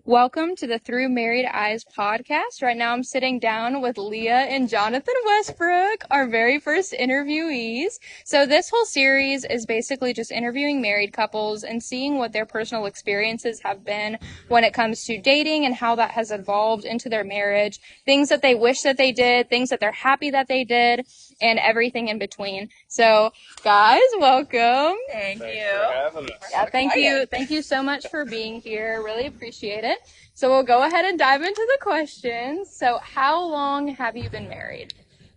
Welcome to the Through Married Eyes podcast. Right now I'm sitting down with Leah and Jonathon Westbrook, our very first interviewees. So this whole series is basically just interviewing married couples and seeing what their personal experiences have been when it comes to dating and how that has evolved into their marriage, things that they wish that they did, things that they're happy that they did, and everything in between. So guys, welcome. Thanks for you. having us. Yeah, thank you. Thank you so much for being here. Really appreciate it. So we'll go ahead and dive into the questions. So how long have you been married?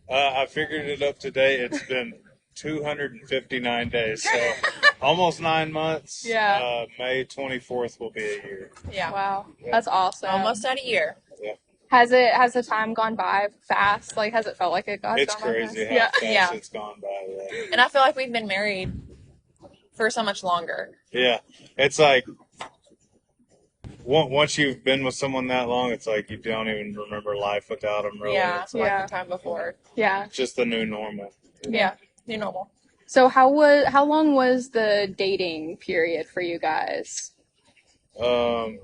I figured it up today. It's been 259 days, so almost 9 months. Yeah. May 24th will be a year. Yeah. Wow. That's awesome. Almost at a year. Yeah. Has the time gone by fast? Like, has it felt like it got It's gone by crazy fast? how fast Yeah. it's gone by. Yeah. And I feel like we've been married for so much longer. Yeah. It's like once you've been with someone that long, it's like you don't even remember life without them, really. Yeah, It's like Yeah. the time before. Yeah. just the new normal. Yeah, new normal. So how long was the dating period for you guys? Um,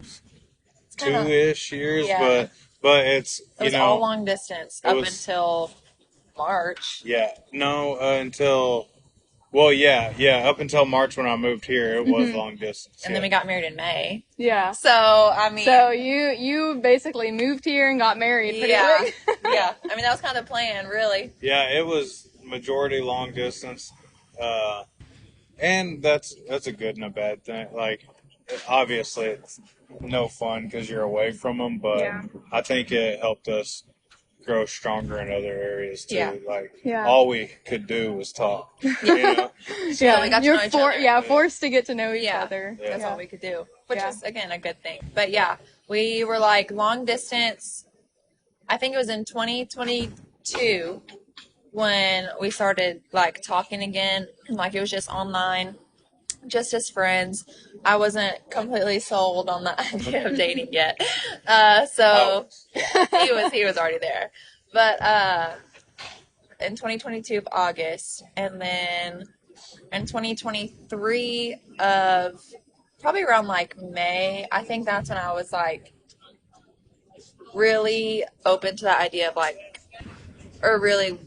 kinda- 2-ish years, Yeah. but it's, It was all long distance it up was- until March. yeah, no, until, well, yeah, up until March when I moved here, it was long distance. And then we got married in May. Yeah. So, I mean... So you basically moved here and got married pretty yeah. quick. Yeah. I mean, that was kind of the plan, really. Yeah, it was majority long distance, and that's a good and a bad thing. Like, obviously, it's no fun because you're away from them, but Yeah. I think it helped us grow stronger in other areas too. Yeah. Like, Yeah. all we could do was talk. You know? Yeah, we got to you're know each other. forced to get to know each Yeah. other. Yeah. That's all we could do, which Yeah. is, again, a good thing. But yeah, we were like long distance. I think it was in 2022 when we started like talking again. Like it was just online, just as friends. I wasn't completely sold on the idea of dating yet. So he was already there. But in 2022 of August, and then in 2023 of probably around like May, I think that's when I was like really open to the idea of like, or really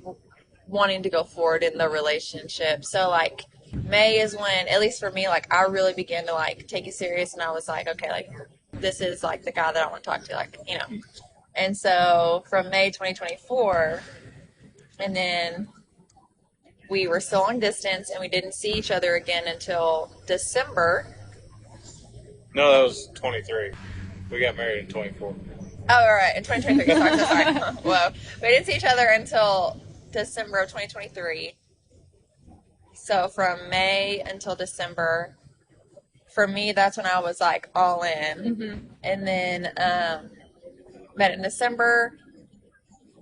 wanting to go forward in the relationship. So like May is when, at least for me, like I really began to like take it serious, and I was like, okay, like this is like the guy that I want to talk to, like, you know. And so from May 2024, and then we were still long distance, and we didn't see each other again until December. No, that was 23. We got married in 24. Oh, all right, in 2023. Sorry. Whoa. We didn't see each other until December of 2023. So from May until December, for me, that's when I was like all in. Mm-hmm. And then met in December.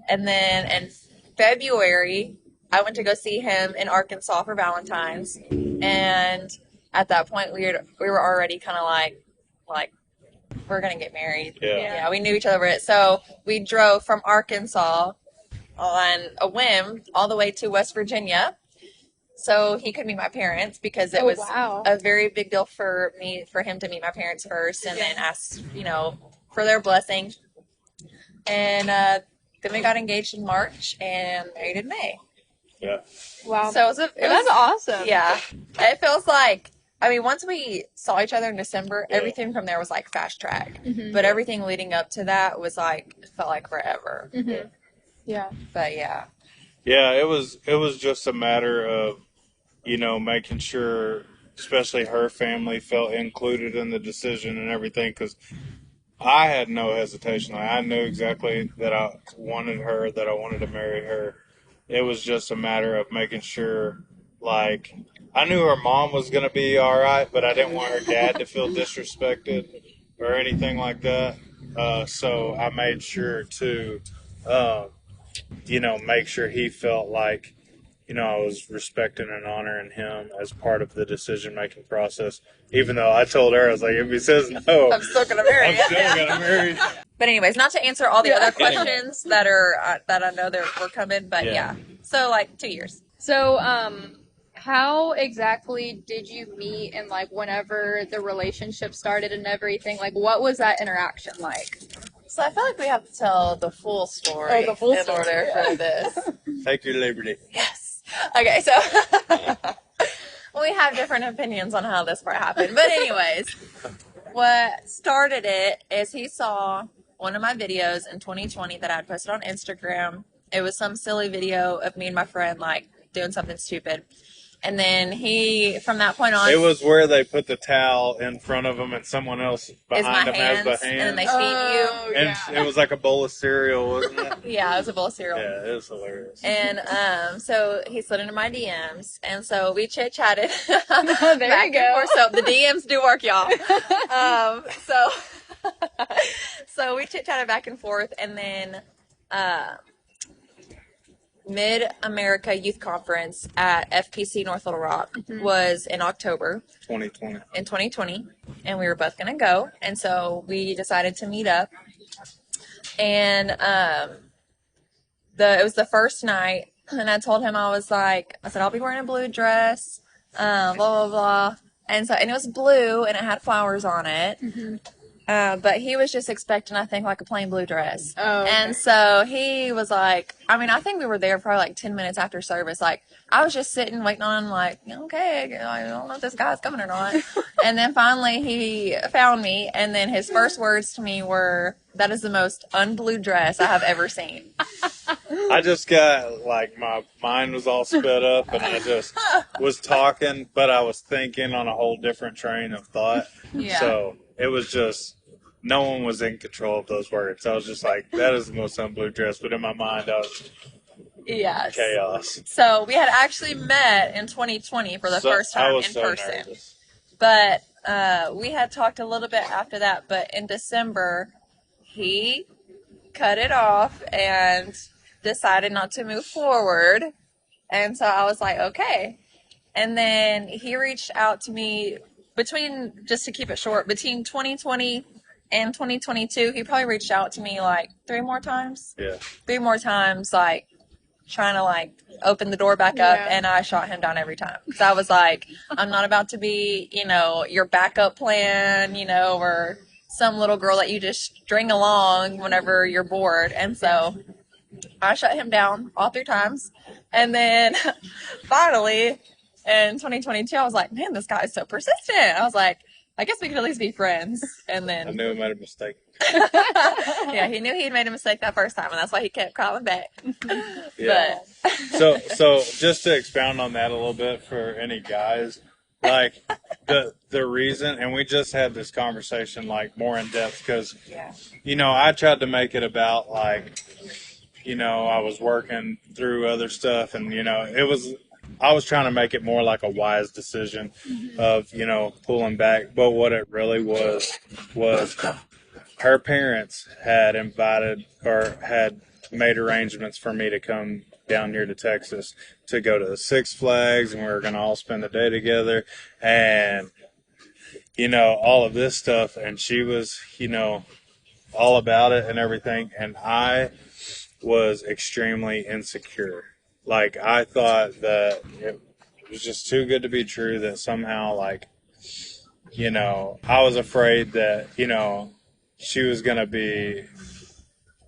And then in February, I went to go see him in Arkansas for Valentine's. And at that point, we were already kind of like we're going to get married. Yeah. We knew each other. So we drove from Arkansas on a whim all the way to West Virginia so he could meet my parents, because it was a very big deal for him to meet my parents first, and then ask, you know, for their blessing. And then we got engaged in March and married in May. Yeah. Wow. So That's awesome. Yeah. It feels like, I mean, once we saw each other in December, everything from there was like fast track. Mm-hmm. But everything leading up to that was like, it felt like forever. Mm-hmm. Yeah. But yeah. Yeah, it was just a matter of, you know, making sure, especially her family felt included in the decision and everything, because I had no hesitation. Like, I knew exactly that I wanted her, that I wanted to marry her. It was just a matter of making sure, like, I knew her mom was going to be all right, but I didn't want her dad to feel disrespected or anything like that. So I made sure to, you know, make sure he felt like, you know, I was respecting and honoring him as part of the decision-making process. Even though I told her, I was like, if he says no, I'm still going to marry I'm you. still going to marry you. But anyways, not to answer all the other questions that are that I know that were coming, but yeah. So like 2 years. So, how exactly did you meet and like whenever the relationship started and everything? Like, what was that interaction like? So I feel like we have to tell the full story Oh, the full in story, order yeah. for this. Take your liberty. Yes. Okay, so we have different opinions on how this part happened. But anyways, what started it is he saw one of my videos in 2020 that I had posted on Instagram. It was some silly video of me and my friend like doing something stupid. And then he, from that point on, It was where they put the towel in front of them and someone else is my behind them hands, has the and then they hands. feed you. And it was like a bowl of cereal, wasn't it? Yeah, it was a bowl of cereal. Yeah, it was hilarious. And so he slid into my DMs, and so we chit chatted. There back you go. and forth. So the DMs do work, y'all. So so we chit chatted back and forth, and then Mid America Youth Conference at FPC North Little Rock was in October 2020. in 2020, and we were both gonna go, and so we decided to meet up, and it was the first night, and I told him, I said I'll be wearing a blue dress, blah blah blah, and it was blue and it had flowers on it. But he was just expecting, I think, like a plain blue dress. Oh, okay. And so he was like, I think we were there probably like 10 minutes after service. Like, I was just sitting waiting on him, like, okay, I don't know if this guy's coming or not. And then finally he found me, and then his first words to me were, "That is the most unblue dress I have ever seen." I just got, like, my mind was all sped up, and I just was talking, but I was thinking on a whole different train of thought. Yeah. So it was just, no one was in control of those words. I was just like, that is the most unblue dress. But in my mind, I was Yes. chaos. So we had actually met in 2020 for the first time in person. Nervous. But we had talked a little bit after that. But in December, he cut it off and decided not to move forward. And so I was like, okay. And then he reached out to me just to keep it short, between 2020 and 2022, he probably reached out to me like 3 more times. Yeah. 3 more times, like, trying to, like, open the door back up, Yeah. and I shot him down every time. So I was like, I'm not about to be, your backup plan, or some little girl that you just string along whenever you're bored. And so I shut him down all 3 times. And then finally, in 2022, I was like, man, this guy is so persistent. I was like, I guess we could at least be friends. And then I knew I made a mistake. yeah, he knew he'd made a mistake that first time, and that's why he kept calling back. Yeah. But So just to expound on that a little bit for any guys, like the reason, and we just had this conversation like more in depth because, yeah, I tried to make it about like, I was working through other stuff and, I was trying to make it more like a wise decision of, pulling back. But what it really was her parents had invited or had made arrangements for me to come down here to Texas to go to the Six Flags, and we were going to all spend the day together and, all of this stuff. And she was, all about it and everything. And I was extremely insecure. Like, I thought that it was just too good to be true that somehow, like, I was afraid that, she was going to be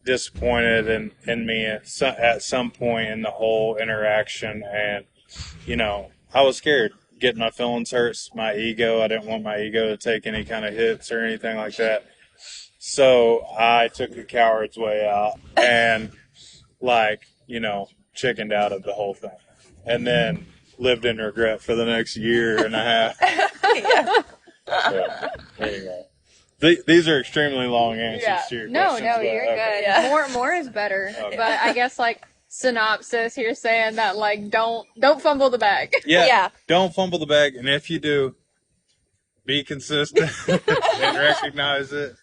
disappointed in me at some point in the whole interaction. And, I was scared. Getting my feelings hurts my ego. I didn't want my ego to take any kind of hits or anything like that. So I took the coward's way out and, like, chickened out of the whole thing. And then lived in regret for the next year and a half. yeah. So, anyway. These are extremely long answers to your questions. No, but you're okay. good. Yeah. More is better. Okay. But I guess like synopsis, you're saying that like don't fumble the bag. Yeah. Don't fumble the bag, and if you do, be consistent and recognize it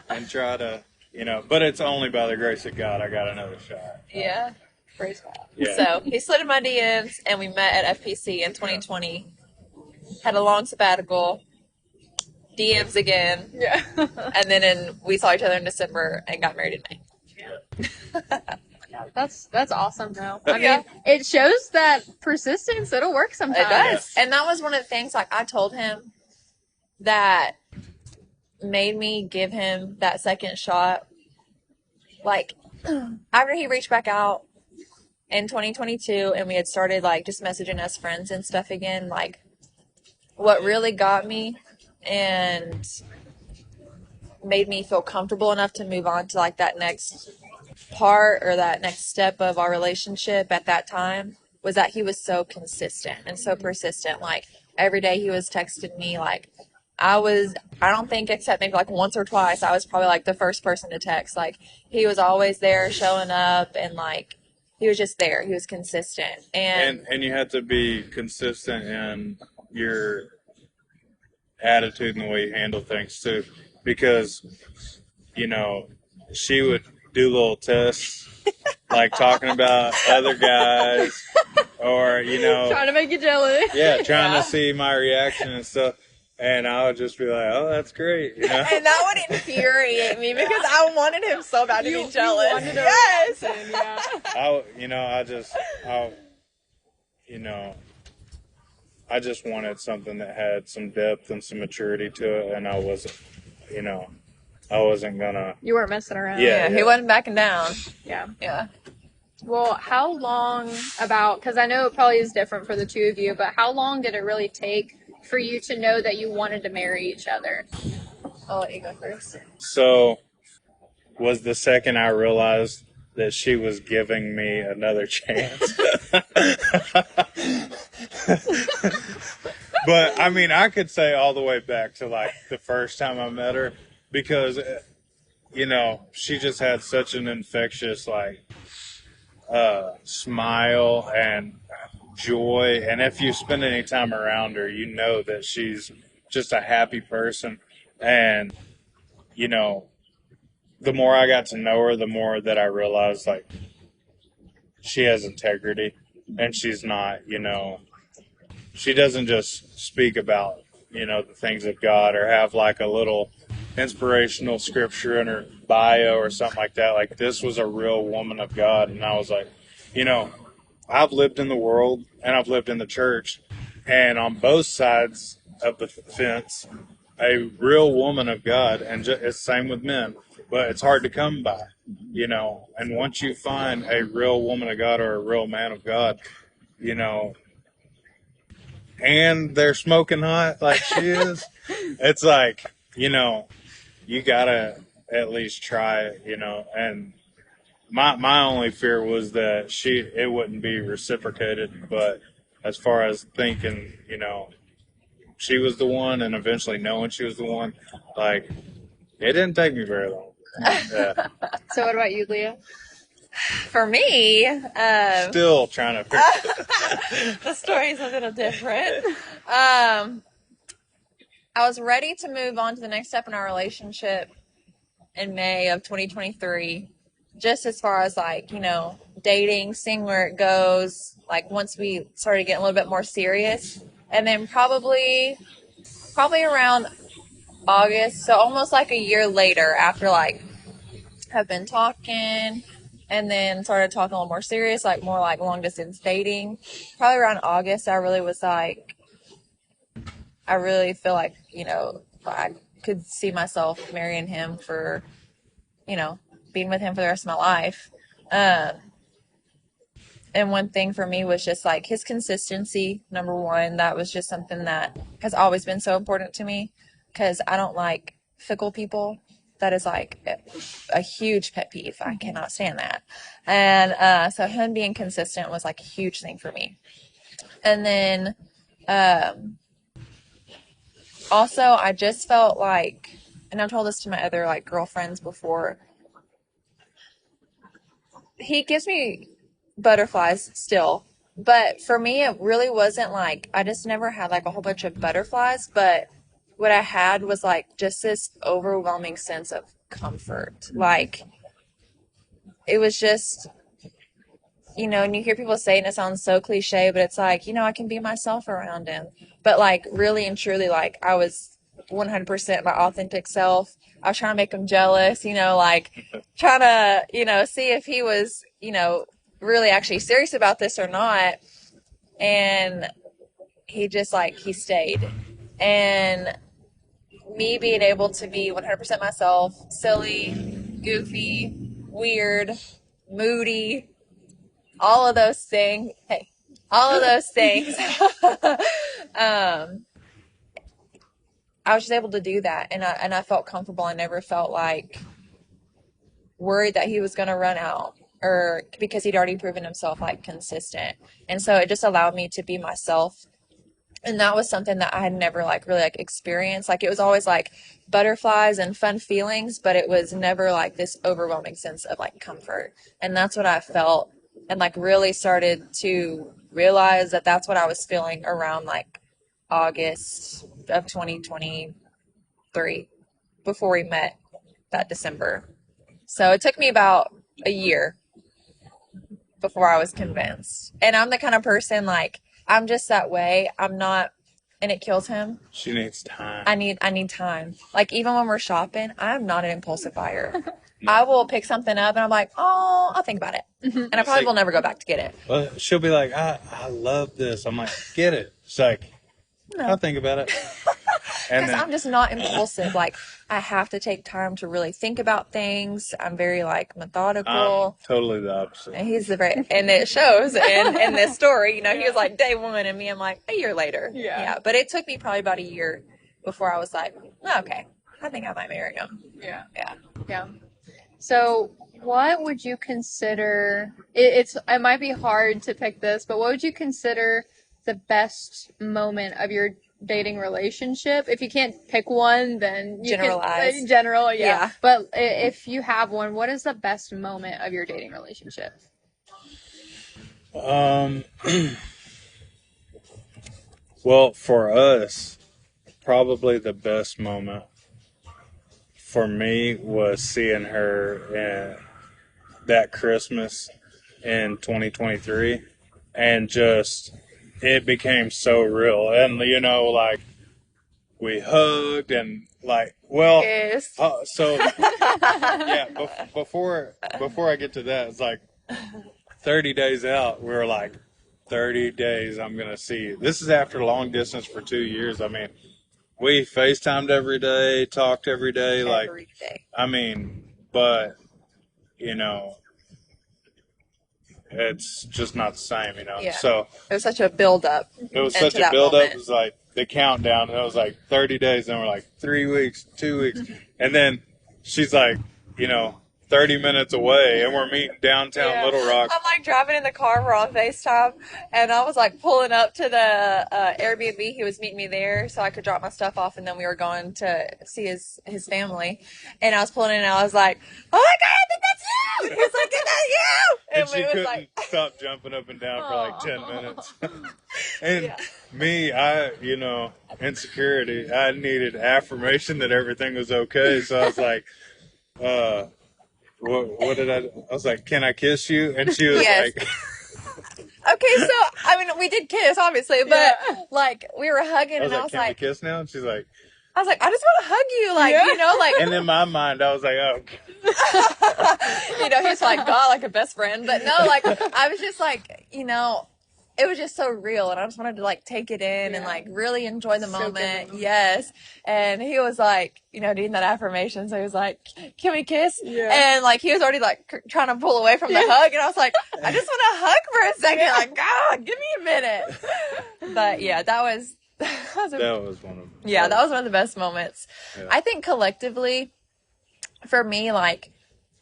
and try to, but it's only by the grace of God I got another shot. Yeah. Praise God. Yeah. So he slid in my DMs, and we met at FPC in 2020. Had a long sabbatical. DMs again. Yeah. And then we saw each other in December and got married in May. That's awesome though. I Yeah. mean, it shows that persistence, it'll work sometimes. It does. And that was one of the things, like, I told him that made me give him that second shot. Like, after he reached back out in 2022 and we had started, like, just messaging as friends and stuff again, like, what really got me and made me feel comfortable enough to move on to, like, that next part or that next step of our relationship at that time was that he was so consistent and so persistent. Like, every day he was texting me. Like, I don't think, except maybe like once or twice, I was probably like the first person to text. Like, he was always there, showing up, and like, he was just there. He was consistent. And you have to be consistent in your attitude and the way you handle things too, because she would do little tests, like talking about other guys, or Trying to make you jealous. trying to see my reaction and stuff. And I would just be like, "Oh, that's great," And that would infuriate me because I wanted him so bad to be jealous. Yes. I just wanted something that had some depth and some maturity to it, and I wasn't gonna. You weren't messing around. Yeah, he wasn't backing down. Yeah. Yeah. Well, how long because I know it probably is different for the two of you, but how long did it really take for you to know that you wanted to marry each other? I'll let you go first. So, was the second I realized that she was giving me another chance. But, I mean, I could say all the way back to, like, the first time I met her, because, she just had such an infectious, like, smile and joy. And if you spend any time around her, you know that she's just a happy person. And, the more I got to know her, the more that I realized, like, she has integrity, and she's not, she doesn't just speak about, the things of God, or have like a little inspirational scripture in her bio or something like that. Like, this was a real woman of God. And I was like, I've lived in the world and I've lived in the church, and on both sides of the fence, a real woman of God, and it's the same with men, but it's hard to come by, and once you find a real woman of God or a real man of God, and they're smoking hot like she is, it's like, you gotta at least try it, and my only fear was that it wouldn't be reciprocated. But as far as thinking, she was the one, and eventually knowing she was the one, like, it didn't take me very long. Yeah. So what about you, Leah? For me, Still trying to figure the story's a little different. I was ready to move on to the next step in our relationship in May of 2023. Just as far as, like, dating, seeing where it goes, like, once we started getting a little bit more serious. And then probably around August, so almost like a year later, after, like, have been talking and then started talking a little more serious, like more like long distance dating, probably around August, I really was like, I really feel like, I could see myself marrying him for, being with him for the rest of my life. And one thing for me was just like his consistency, number one. That was just something that has always been so important to me, because I don't like fickle people. That is like a huge pet peeve. I cannot stand that. And so him being consistent was like a huge thing for me. And then also, I just felt like, and I've told this to my other like girlfriends before, he gives me butterflies still. But for me, it really wasn't like, I just never had like a whole bunch of butterflies. But what I had was like just this overwhelming sense of comfort. Like, it was just, and you hear people say, and it sounds so cliche, but it's like, I can be myself around him. But like, really and truly, like, I was 100% my authentic self. I was trying to make him jealous, like trying to, see if he was, really actually serious about this or not. And he just he stayed. And me being able to be 100% myself, silly, goofy, weird, moody, all of those things. Hey, all of those things. I was just able to do that, and I felt comfortable. I never felt worried that he was going to run out, or because he'd already proven himself consistent. And so it just allowed me to be myself. And that was something that I had never really experienced. It was always butterflies and fun feelings, but it was never this overwhelming sense of comfort. And that's what I felt, and really started to realize that that's what I was feeling around August of 2023, before we met that December. So it took me about a year before I was convinced. And I'm the kind of person I'm just that way. I'm not, and it kills him. She needs time. I need time. Even when we're shopping, I'm not an impulsive buyer. I will pick something up and I'm like, oh, I'll think about it. And I probably will never go back to get it. Well, she'll be like, I love this. I'm like, get it. She's like, no. I'll think about it. Because I'm just not impulsive. I have to take time to really think about things. I'm very methodical. Totally the opposite. And he's and it shows in this story. He was day one, and me, I'm a year later. Yeah. But it took me probably about a year before I was like, oh, okay, I think I might marry him. Yeah. Yeah. So what would you consider, it might be hard to pick this, but what would you consider the best moment of your dating relationship? If you can't pick one, then you generalize. Can, general, yeah. But if you have one, what is the best moment of your dating relationship? Well, for us, probably the best moment for me was seeing her that Christmas in 2023, and just it became so real. And we hugged and yes. So yeah, before I get to that, it's 30 days out, we were 30 days I'm gonna see you. This is after long distance for 2 years. I mean, we FaceTimed every day, talked every day, every day. I mean, but it's just not the same, Yeah. So it was such a build up. It was such a build up. It was the countdown. And it was 30 days. Then we're 3 weeks, 2 weeks. And then she's 30 minutes away, and we're meeting downtown Little Rock. I'm driving in the car, we're on FaceTime, and I was pulling up to the Airbnb. He was meeting me there so I could drop my stuff off, and then we were going to see his family. And I was pulling in, and I was like, oh my God, I think that's you! He was like, is that you? And she couldn't stop jumping up and down for 10 minutes. And me, insecurity, I needed affirmation that everything was okay. So I was what did I was like, can I kiss you? And she was okay, so I mean, we did kiss obviously, but we were hugging, and I was can we kiss now? And she's like, I was I just want to hug you, And in my mind, I was oh. He's God, a best friend, but no, I was just it was just so real, and I just wanted to take it in and really enjoy the moment. Yes. And he was needing that affirmation, so he was can we kiss? And he was already trying to pull away from the hug, and I was I just want to hug for a second. God, give me a minute. But that was one of that was one of the best moments. I think collectively for me,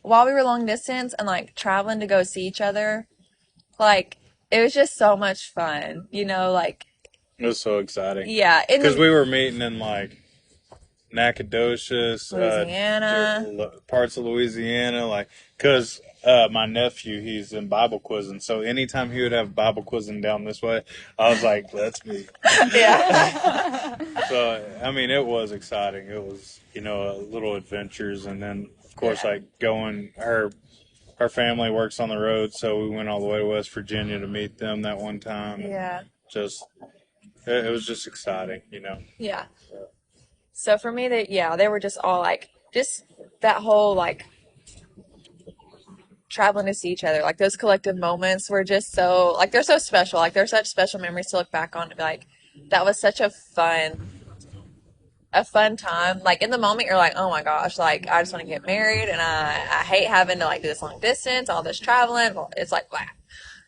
while we were long distance and traveling to go see each other, it was just so much fun, It was so exciting. Yeah. Because we were meeting in Nacogdoches, Louisiana, parts of Louisiana, because my nephew, he's in Bible quizzing, so anytime he would have Bible quizzing down this way, I was let's meet. Yeah. So, I mean, it was exciting. It was, little adventures, and then, of course, going, her family works on the road, so we went all the way to West Virginia to meet them that one time. Yeah. It was just exciting, Yeah. So for me, they were just all like, just that whole like traveling to see each other, like those collective moments were just so like they're so special. Like they're such special memories to look back on and be like, that was such a fun time. Like in the moment, you're like, oh my gosh, like I just want to get married, and I hate having to like do this long distance, all this traveling. It's like blah.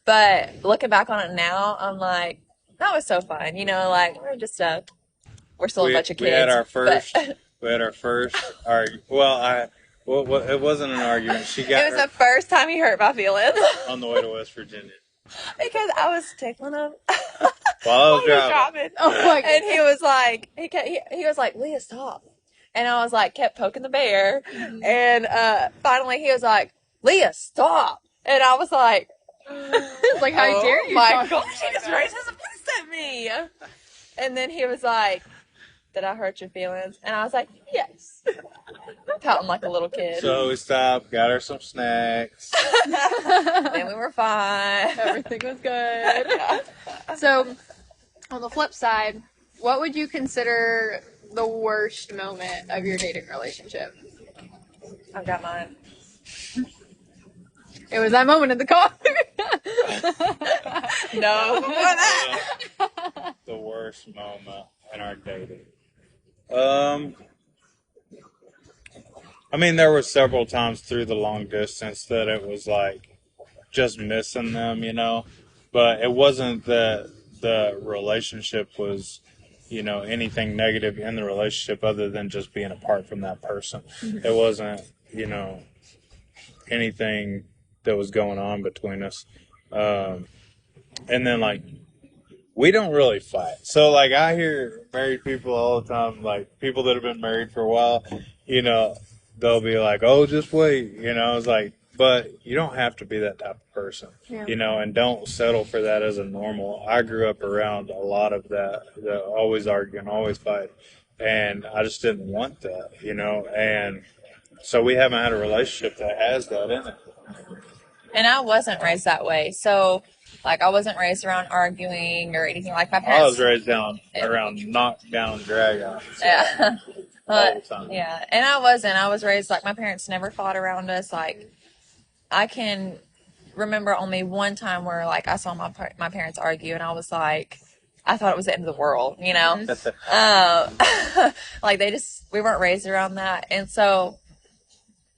But looking back on it now, I'm like, that was so fun. You know, like we're still a bunch of kids. We had our but- first. We had our first argument. Well, it wasn't an argument. She got it was the first time he hurt my feelings on the way to West Virginia because I was tickling him while I was he was driving. driving. Oh my god! And he was like, he was like, Leah, stop. And I was like, kept poking the bear, and finally he was like, Leah, stop. And I was like, It's like, how dare you? My gosh, he just raised his fist at me. And then he was like, did I hurt your feelings? And I was like, yes. Pouting like a little kid. So we stopped, got her some snacks. Then we were fine. Everything was good. So, on the flip side, what would you consider the worst moment of your dating relationship? I've got mine. It was that moment in the car. No, before that. The worst moment in our dating. I mean, there were several times through the long distance that it was like just missing them, you know, but it wasn't that the relationship was, you know, anything negative in the relationship other than just being apart from that person. It wasn't, you know, anything that was going on between us. And then, like, we don't really fight. So, like, I hear married people all the time, like, people that have been married for a while, you know, they'll be like, oh, just wait, you know, it's like, but you don't have to be that type of person, you know, and don't settle for that as a normal. I grew up around a lot of that always arguing, always fight, and I just didn't want that, you know, and so we haven't had a relationship that has that in it. And I wasn't raised that way. So, like, I wasn't raised around arguing or anything like my parents. I was raised around knock down, drag out. So. Yeah. All the time. Yeah. And I wasn't. I was raised, like, my parents never fought around us. Like, I can remember only one time where, like, I saw my parents argue, and I was like, I thought it was the end of the world, you know? Like, we weren't raised around that. And so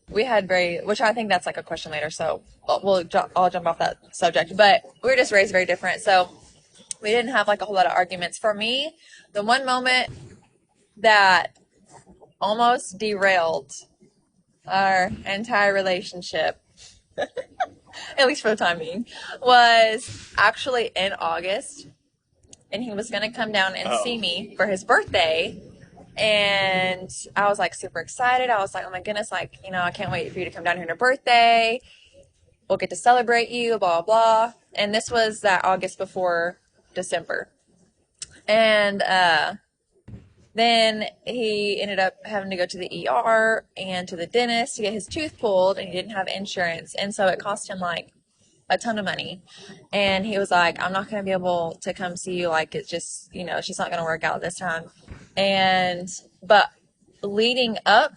we had which I think that's like a question later, so I'll jump off that subject. But we were just raised very different, so we didn't have like a whole lot of arguments. For me, the one moment that almost derailed our entire relationship, at least for the time being, was actually in August, and he was going to come down and see me for his birthday. And I was like super excited. I was like, oh my goodness, like, you know, I can't wait for you to come down here on your birthday. We'll get to celebrate you, blah, blah. And this was that August before December. And then he ended up having to go to the ER and to the dentist to get his tooth pulled, and he didn't have insurance. And so it cost him like a ton of money. And he was like, I'm not going to be able to come see you. Like, it's just, you know, it's just not going to work out this time. But leading up,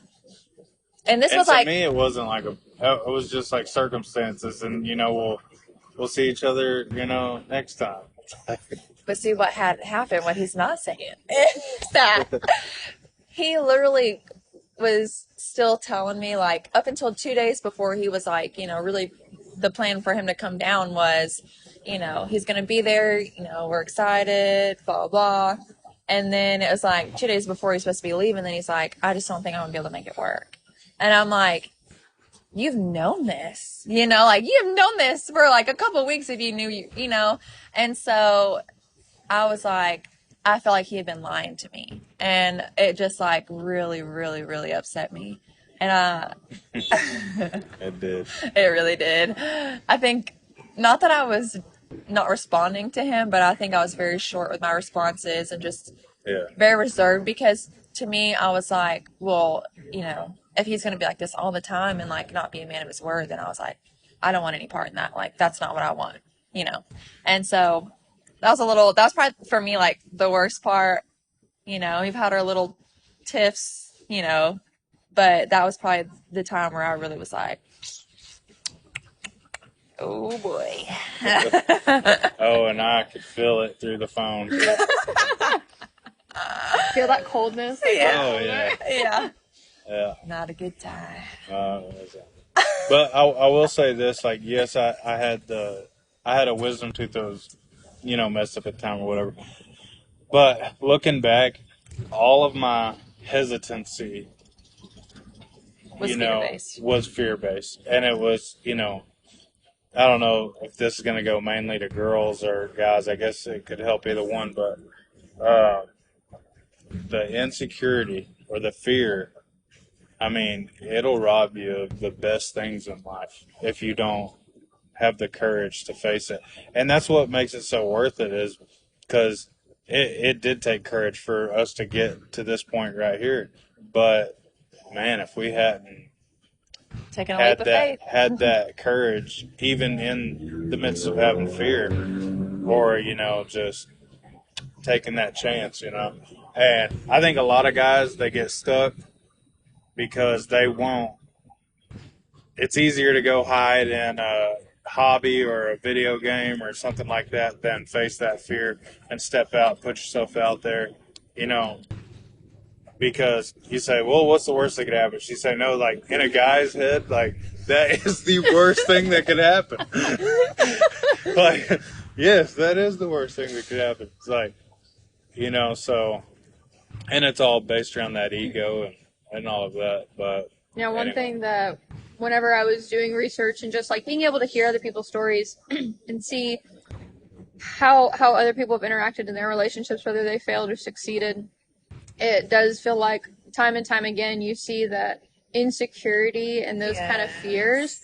and this was like, to me, it wasn't like it was just like circumstances, and you know, we'll see each other, you know, next time. but see what had happened, what he's not saying is that he literally was still telling me, like, up until 2 days before he was like, you know, really the plan for him to come down was, you know, he's going to be there, you know, we're excited, blah, blah. And then it was like 2 days before he's supposed to be leaving. Then he's like, I just don't think I'm going to be able to make it work. And I'm like, you've known this, you know, like you've known this for like a couple of weeks if you knew, you know. And so I was like, I felt like he had been lying to me. And it just like really, really, really upset me. And It did. It really did. I think, not that I was not responding to him, but I think I was very short with my responses and just very reserved, because to me, I was like, well, you know, if he's going to be like this all the time and like not be a man of his word, then I was like, I don't want any part in that. Like, that's not what I want, you know? And so that was probably for me, like the worst part. You know, we've had our little tiffs, but that was probably the time where I really was like, oh boy. Oh, and I could feel it through the phone. Feel that coldness? Yeah. Oh, yeah. Yeah. Yeah. Not a good time. But I will say this, like, yes, I had a wisdom tooth that was, messed up at the time or whatever. But looking back, all of my hesitancy, Was fear-based. was fear-based. And it was, I don't know if this is going to go mainly to girls or guys. I guess it could help either one. But the insecurity or the fear, I mean, it'll rob you of the best things in life if you don't have the courage to face it. And that's what makes it so worth it, is because it did take courage for us to get to this point right here. But man, if we hadn't Taking a leap of faith. had that courage, even in the midst of having fear, or just taking that chance, And I think a lot of guys, they get stuck because they won't. It's easier to go hide in a hobby or a video game or something like that than face that fear and step out, put yourself out there, because you say, well, what's the worst that could happen? She say, no, like in a guy's head, like that is the worst thing that could happen. Like, yes, that is the worst thing that could happen. It's like, so, and it's all based around that ego and all of that. But One thing that whenever I was doing research and just like being able to hear other people's stories and see how other people have interacted in their relationships, whether they failed or succeeded, it does feel like time and time again you see that insecurity and those kind of fears,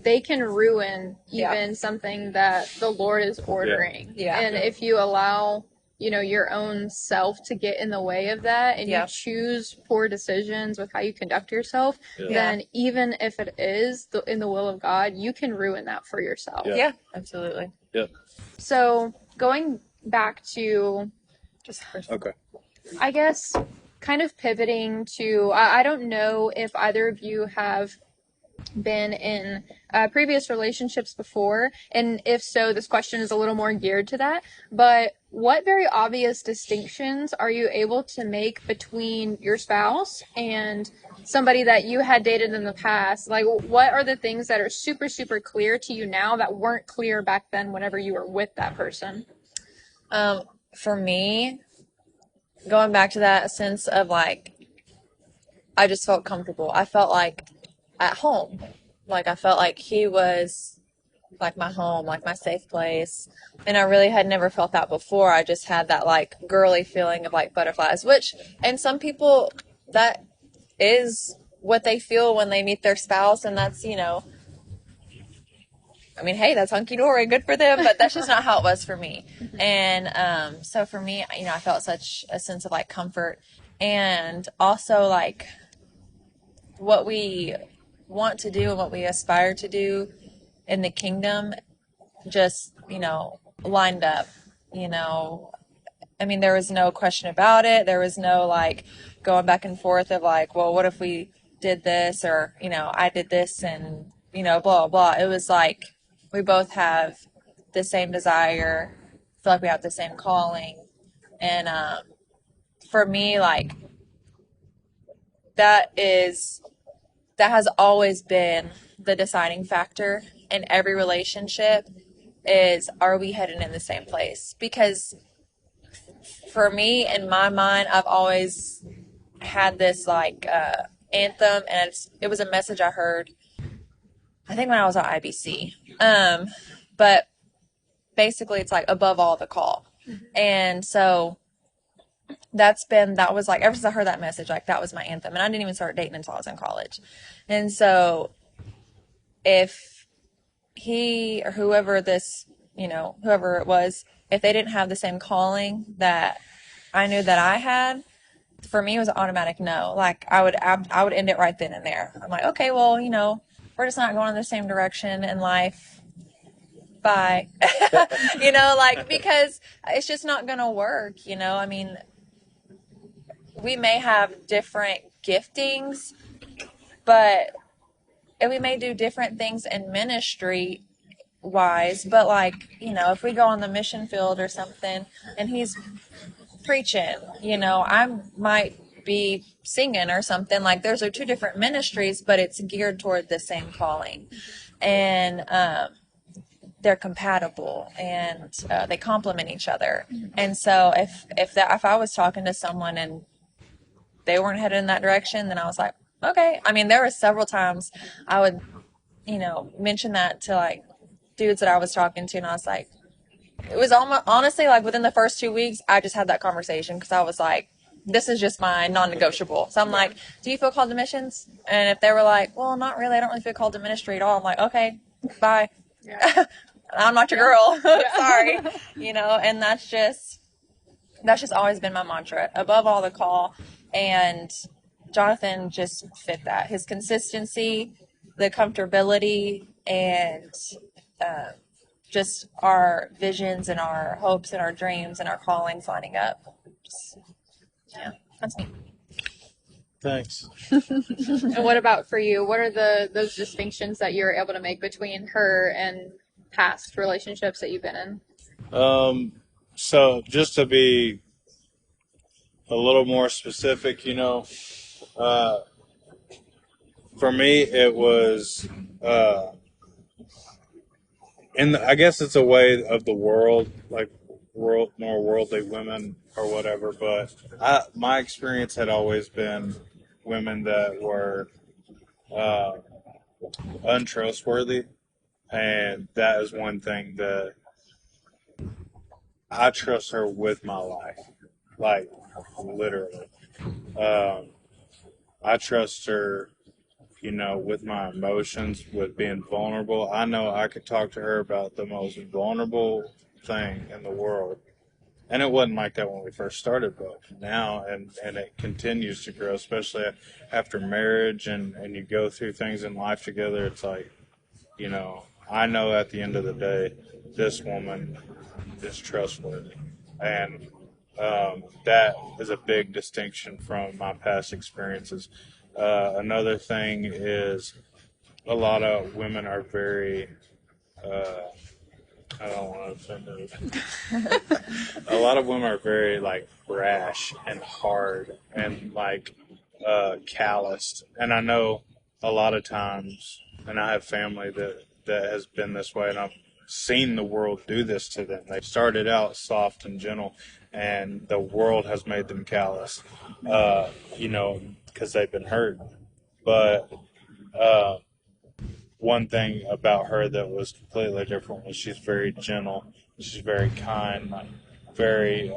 they can ruin even something that the Lord is ordering. Yeah. And if you allow your own self to get in the way of that, and you choose poor decisions with how you conduct yourself, then even if it is in the will of God, you can ruin that for yourself. Yeah, absolutely. Yep. So going back to Okay. I guess kind of pivoting to, I don't know if either of you have been in previous relationships before, and if so, this question is a little more geared to that, but what very obvious distinctions are you able to make between your spouse and somebody that you had dated in the past? Like, what are the things that are super, super clear to you now that weren't clear back then whenever you were with that person? For me, going back to that sense of like, I just felt comfortable. I felt like at home. Like, I felt like he was like my home, like my safe place. And I really had never felt that before. I just had that like girly feeling of like butterflies, which, and some people, that is what they feel when they meet their spouse. And that's, I mean, hey, that's hunky-dory, good for them, but that's just not how it was for me. And so for me, I felt such a sense of like comfort, and also like what we want to do and what we aspire to do in the kingdom just, lined up, I mean, there was no question about it. There was no like going back and forth of like, well, what if we did this, or, I did this, and, blah, blah, blah. It was like, we both have the same desire, feel like we have the same calling. And for me, like, that has always been the deciding factor in every relationship, is, are we headed in the same place? Because for me, in my mind, I've always had this like anthem, and it was a message I heard, I think when I was at IBC. But basically it's like, above all, the call. And so that was like, ever since I heard that message, like that was my anthem. And I didn't even start dating until I was in college. And so if he or whoever whoever it was, if they didn't have the same calling that I knew that I had, for me it was an automatic no. Like I would end it right then and there. I'm like, okay, well, we're just not going in the same direction in life. Bye. Like, because it's just not going to work. I mean, we may have different giftings, but and we may do different things in ministry wise, but like, if we go on the mission field or something and he's preaching, I might be singing or something. Like, those are two different ministries, but it's geared toward the same calling. And they're compatible, and they complement each other. And so if I was talking to someone and they weren't headed in that direction, then I was like, okay. I mean, there were several times I would, mention that to like dudes that I was talking to, and I was like, it was almost honestly like within the first 2 weeks, I just had that conversation because I was like, this is just my non-negotiable. So I'm like, do you feel called to missions? And if they were like, well, not really, I don't really feel called to ministry at all, I'm like, okay, bye. Yeah. I'm not your girl. Sorry. And that's just always been my mantra. Above all, the call. And Jonathan just fit that. His consistency, the comfortability, and just our visions and our hopes and our dreams and our callings lining up. Yeah, that's me. Thanks. And what about for you? What are those distinctions that you're able to make between her and past relationships that you've been in? So just to be a little more specific, for me, it was, I guess it's a way of the world, like more worldly women or whatever. But my experience had always been women that were uh, untrustworthy, and that is one thing that I trust her with my life, like literally. Um, I trust her, with my emotions, with being vulnerable. I know I could talk to her about the most vulnerable thing in the world. And it wasn't like that when we first started, but now, and it continues to grow, especially after marriage and you go through things in life together. It's like, I know at the end of the day, this woman is trustworthy. And that is a big distinction from my past experiences. Another thing is a lot of women are very, I don't want to offend her. A lot of women are very like brash and hard and like calloused. And I know a lot of times, and I have family that has been this way, and I've seen the world do this to them. They started out soft and gentle, and the world has made them callous, because they've been hurt. But one thing about her that was completely different was she's very gentle, she's very kind, very,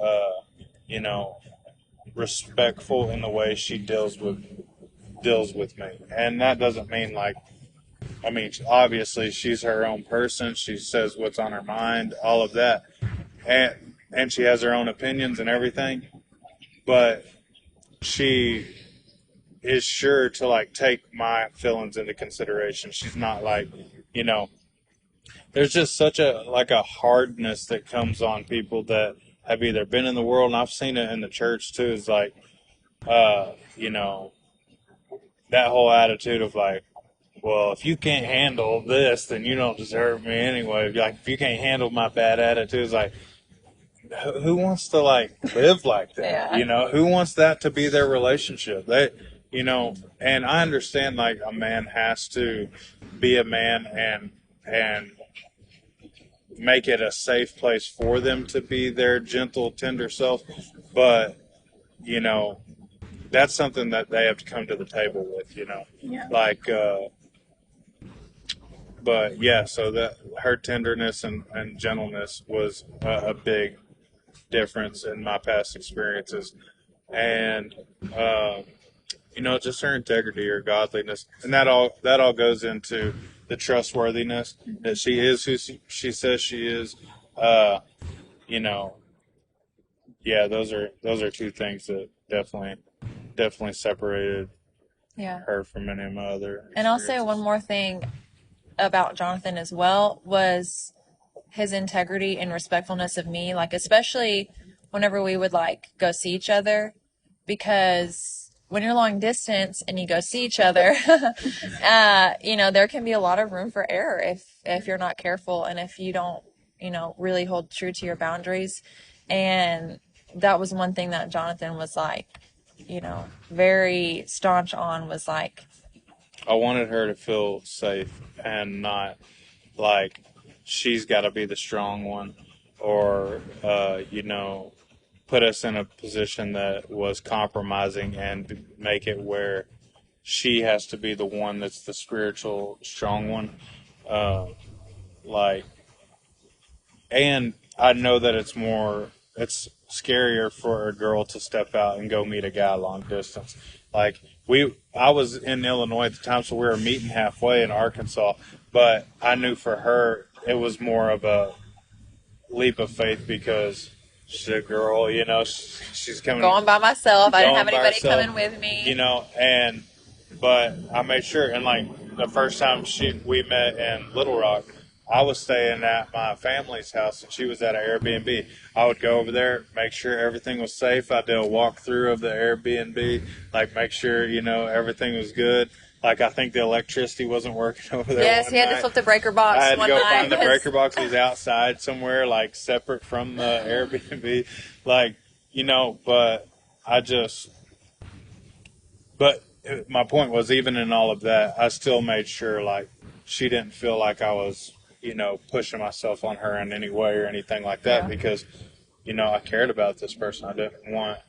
respectful in the way she deals with me. And that doesn't mean like, I mean, obviously she's her own person. She says what's on her mind, all of that, and she has her own opinions and everything. But she is sure to like take my feelings into consideration. She's not like, there's just such a hardness that comes on people that have either been in the world, and I've seen it in the church too. Is like, uh, you know, that whole attitude of like, well, if you can't handle this, then you don't deserve me anyway. Like, if you can't handle my bad attitude, it's like, who wants to like live like that? Yeah. Who wants that to be their relationship? And I understand like a man has to be a man and make it a safe place for them to be their gentle, tender self. But, you know, that's something that they have to come to the table with, Yeah. like, but yeah, so that her tenderness and gentleness was a big difference in my past experiences. And, just her integrity, her godliness, and that all goes into the trustworthiness that she is who she says she is. Uh, you know, yeah, those are two things that definitely separated Yeah. her from any of my other And I'll say experiences. one more thing about Jonathan as well was his integrity and respectfulness of me. Like, especially whenever we would like go see each other, because when you're long distance and you go see each other, there can be a lot of room for error if you're not careful and if you don't, really hold true to your boundaries. And that was one thing that Jonathan was like, very staunch on, was like, I wanted her to feel safe and not like she's got to be the strong one, or put us in a position that was compromising and make it where she has to be the one that's the spiritual strong one. Uh, like, and I know that it's scarier for a girl to step out and go meet a guy long distance. Like, I was in Illinois at the time, so we were meeting halfway in Arkansas, but I knew for her it was more of a leap of faith because she's a girl, she's coming. Going by myself. I didn't have anybody herself, coming with me. But I made sure, and like the first time we met in Little Rock, I was staying at my family's house and she was at an Airbnb. I would go over there, make sure everything was safe. I did a walkthrough of the Airbnb, like make sure, everything was good. Like, I think the electricity wasn't working over there. Yes, he had to flip the breaker box. I had to go night. find the breaker box. It was outside somewhere, like separate from the Airbnb. Like, but but my point was, even in all of that, I still made sure, like, she didn't feel like I was, pushing myself on her in any way or anything like that, because, I cared about this person. I didn't want.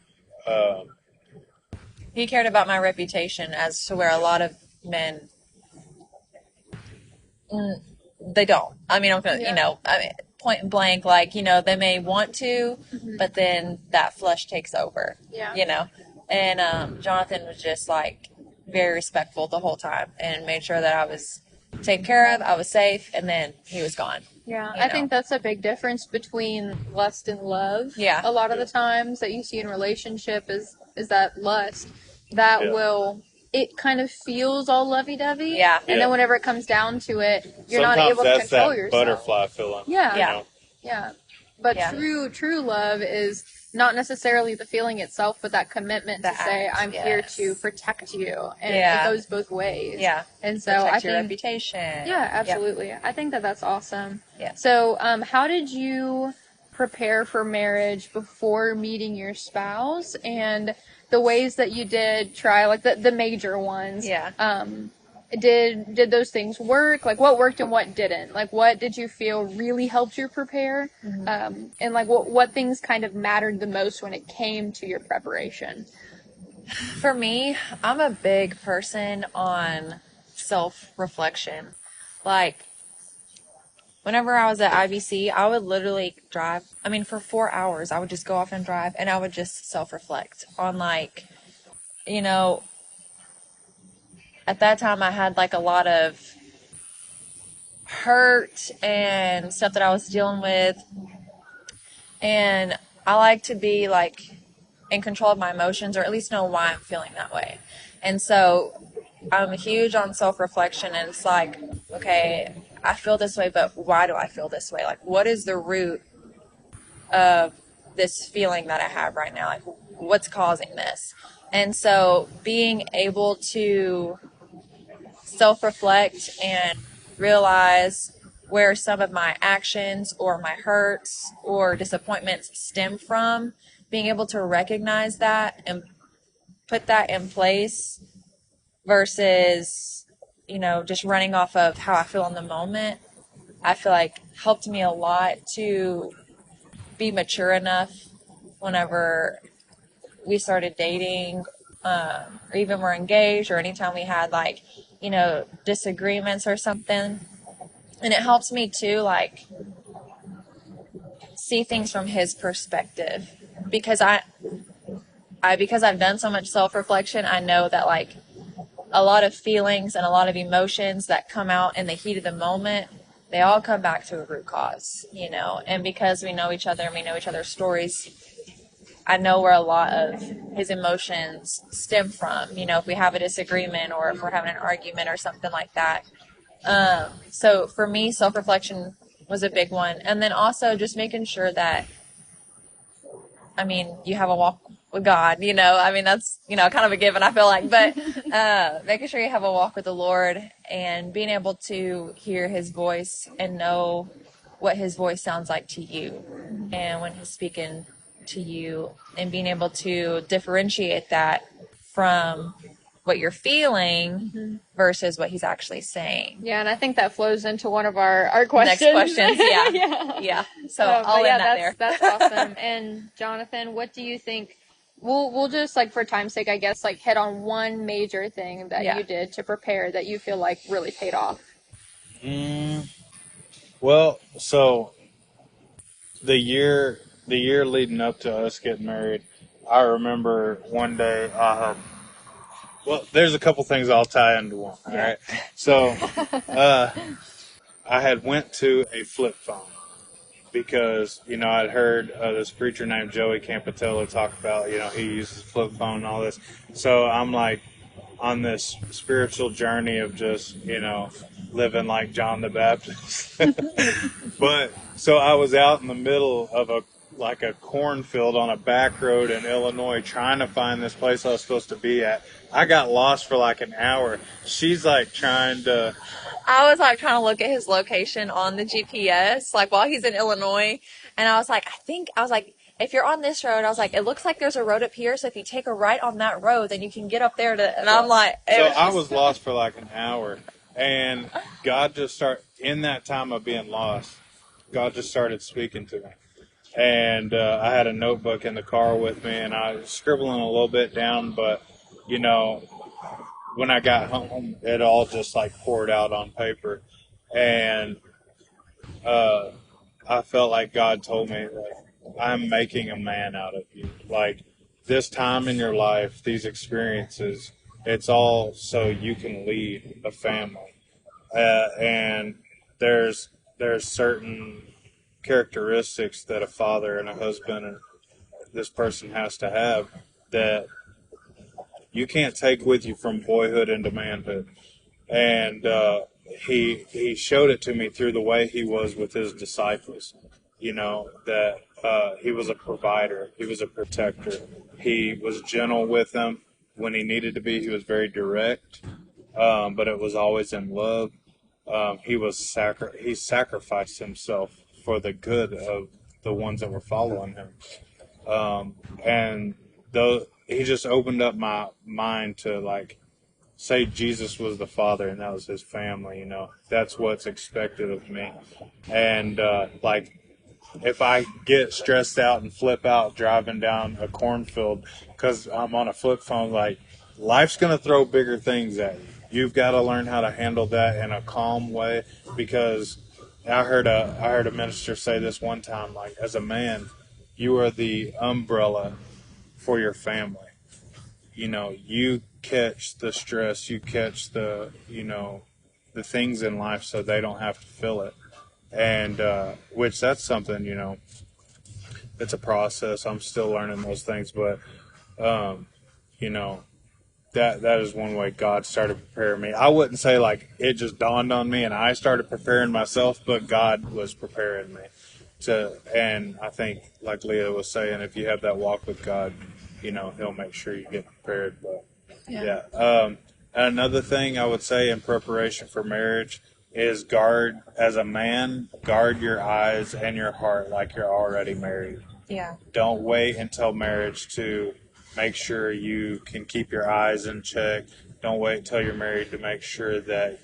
He cared about my reputation, as to where a lot of men, they don't. I mean, point blank, like, they may want to, but then that flush takes over. Yeah. And Jonathan was just like very respectful the whole time and made sure that I was taken care of, I was safe, and then he was gone. Yeah, I think that's a big difference between lust and love. Yeah. A lot of the times that you see in relationship is that lust that it kind of feels all lovey-dovey. Yeah. And then whenever it comes down to it, you're Sometimes not able to that's control that yourself. butterfly feeling. Yeah. Yeah. But true love is not necessarily the feeling itself, but that commitment to say, I'm here to protect you. And it goes both ways. Yeah. And so Protect I think your reputation. Yeah, absolutely. I think that's awesome. Yeah. So, how did you prepare for marriage before meeting your spouse, and the ways that you did try, like the major ones? Yeah. Did those things work? Like, what worked and what didn't? Like, what did you feel really helped you prepare? And like, what things kind of mattered the most when it came to your preparation? For me, I'm a big person on self-reflection. Like, whenever I was at IBC, I would literally drive. I mean, for 4 hours, I would just go off and drive, and I would just self-reflect on, like, at that time I had, like, a lot of hurt and stuff that I was dealing with. And I like to be, like, in control of my emotions, or at least know why I'm feeling that way. And so I'm huge on self-reflection, and it's like, okay, I feel this way, but why do I feel this way? Like, what is the root of this feeling that I have right now? Like, what's causing this? And so being able to self-reflect and realize where some of my actions or my hurts or disappointments stem from, being able to recognize that and put that in place versus, just running off of how I feel in the moment, I feel like helped me a lot to be mature enough whenever we started dating, or even were engaged, or anytime we had, like, disagreements or something. And it helps me too, like, see things from his perspective, because because I've done so much self-reflection, I know that, like, a lot of feelings and a lot of emotions that come out in the heat of the moment, they all come back to a root cause, and because we know each other and we know each other's stories, I know where a lot of his emotions stem from, if we have a disagreement or if we're having an argument or something like that. So for me, self-reflection was a big one. And then also just making sure that, you have a walk with God, I mean, that's, kind of a given, I feel like, but, making sure you have a walk with the Lord and being able to hear his voice and know what his voice sounds like to you and when he's speaking to you and being able to differentiate that from what you're feeling versus what he's actually saying. Yeah, and I think that flows into one of our questions. Next questions, yeah. Yeah. Yeah. So I'll end that there. That's awesome. And Jonathan, what do you think? We'll just, like, for time's sake, I guess, like, hit on one major thing that you did to prepare that you feel like really paid off. Well, so the year leading up to us getting married, I remember one day well, there's a couple things I'll tie into one. All right. So, I had went to a flip phone because, I'd heard this preacher named Joey Campatello talk about, he uses flip phone and all this. So I'm like on this spiritual journey of just, living like John the Baptist. But so I was out in the middle of a cornfield on a back road in Illinois trying to find this place I was supposed to be at. I got lost for like an hour. She's like trying to... I was like trying to look at his location on the GPS, like while he's in Illinois. And I was like, if you're on this road, I was like, it looks like there's a road up here. So if you take a right on that road, then you can get up there to, and I'm like, I was lost for like an hour. And God just in that time of being lost, God just started speaking to me. And I had a notebook in the car with me, and I was scribbling a little bit down, but, when I got home, it all just like poured out on paper. And I felt like God told me, like, I'm making a man out of you. Like, this time in your life, these experiences, it's all so you can lead a family. And there's certain characteristics that a father and a husband and this person has to have that you can't take with you from boyhood into manhood. And he showed it to me through the way he was with his disciples. That he was a provider, he was a protector, he was gentle with them when he needed to be. He was very direct, but it was always in love. He sacrificed himself for the good of the ones that were following him. And he just opened up my mind to, like, say Jesus was the father and that was his family, that's what's expected of me. And, if I get stressed out and flip out driving down a cornfield because I'm on a flip phone, like, life's going to throw bigger things at you. You've got to learn how to handle that in a calm way, because I heard a minister say this one time, like, as a man, you are the umbrella for your family. You catch the stress, you catch the things in life so they don't have to feel it. And, which that's something, it's a process. I'm still learning those things, but, that is one way God started preparing me. I wouldn't say like it just dawned on me and I started preparing myself, but God was preparing me and I think, like Leah was saying, if you have that walk with God, he'll make sure you get prepared. But another thing I would say in preparation for marriage is as a man, guard your eyes and your heart like you're already married. Yeah. Don't wait until marriage to make sure you can keep your eyes in check. Don't wait until you're married to make sure that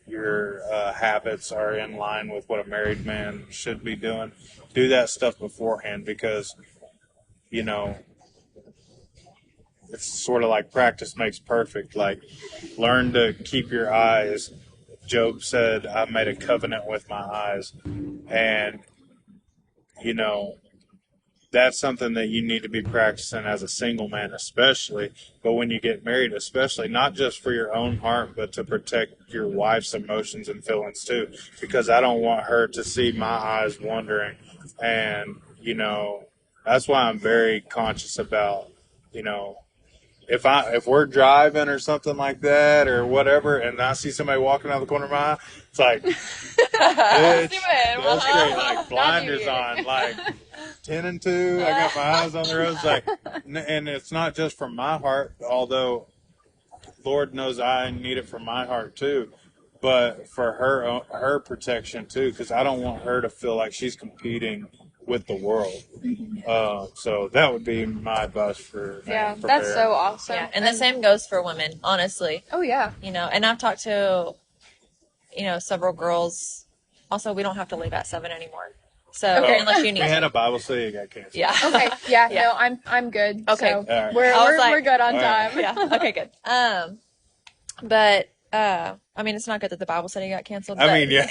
your habits are in line with what a married man should be doing. Do that stuff beforehand, because, it's sort of like practice makes perfect. Like, learn to keep your eyes. Job said, I made a covenant with my eyes. And, that's something that you need to be practicing as a single man, especially. But when you get married, especially, not just for your own heart, but to protect your wife's emotions and feelings too. Because I don't want her to see my eyes wandering. And, that's why I'm very conscious about, if we're driving or something like that or whatever, and I see somebody walking out the corner of my eye, it's like, bitch, that's great, like blinders on, like 10 and 2. I got my eyes on the road. Like, and it's not just from my heart, although Lord knows I need it from my heart too, but for her protection too, because I don't want her to feel like she's competing with the world. So that would be my advice for Yeah, for that's parents. so awesome. Yeah, and the same goes for women, honestly. Oh yeah. And I've talked to, several girls. Also, we don't have to leave at 7 anymore. So Okay. unless you need We had to. a Bible study, it got canceled. Yeah. Okay. Yeah. Yeah. No, I'm good. Okay. So All right. we're good on all time. right. Yeah. Okay, good. But I mean, it's not good that the Bible study got canceled. I but- mean, yeah.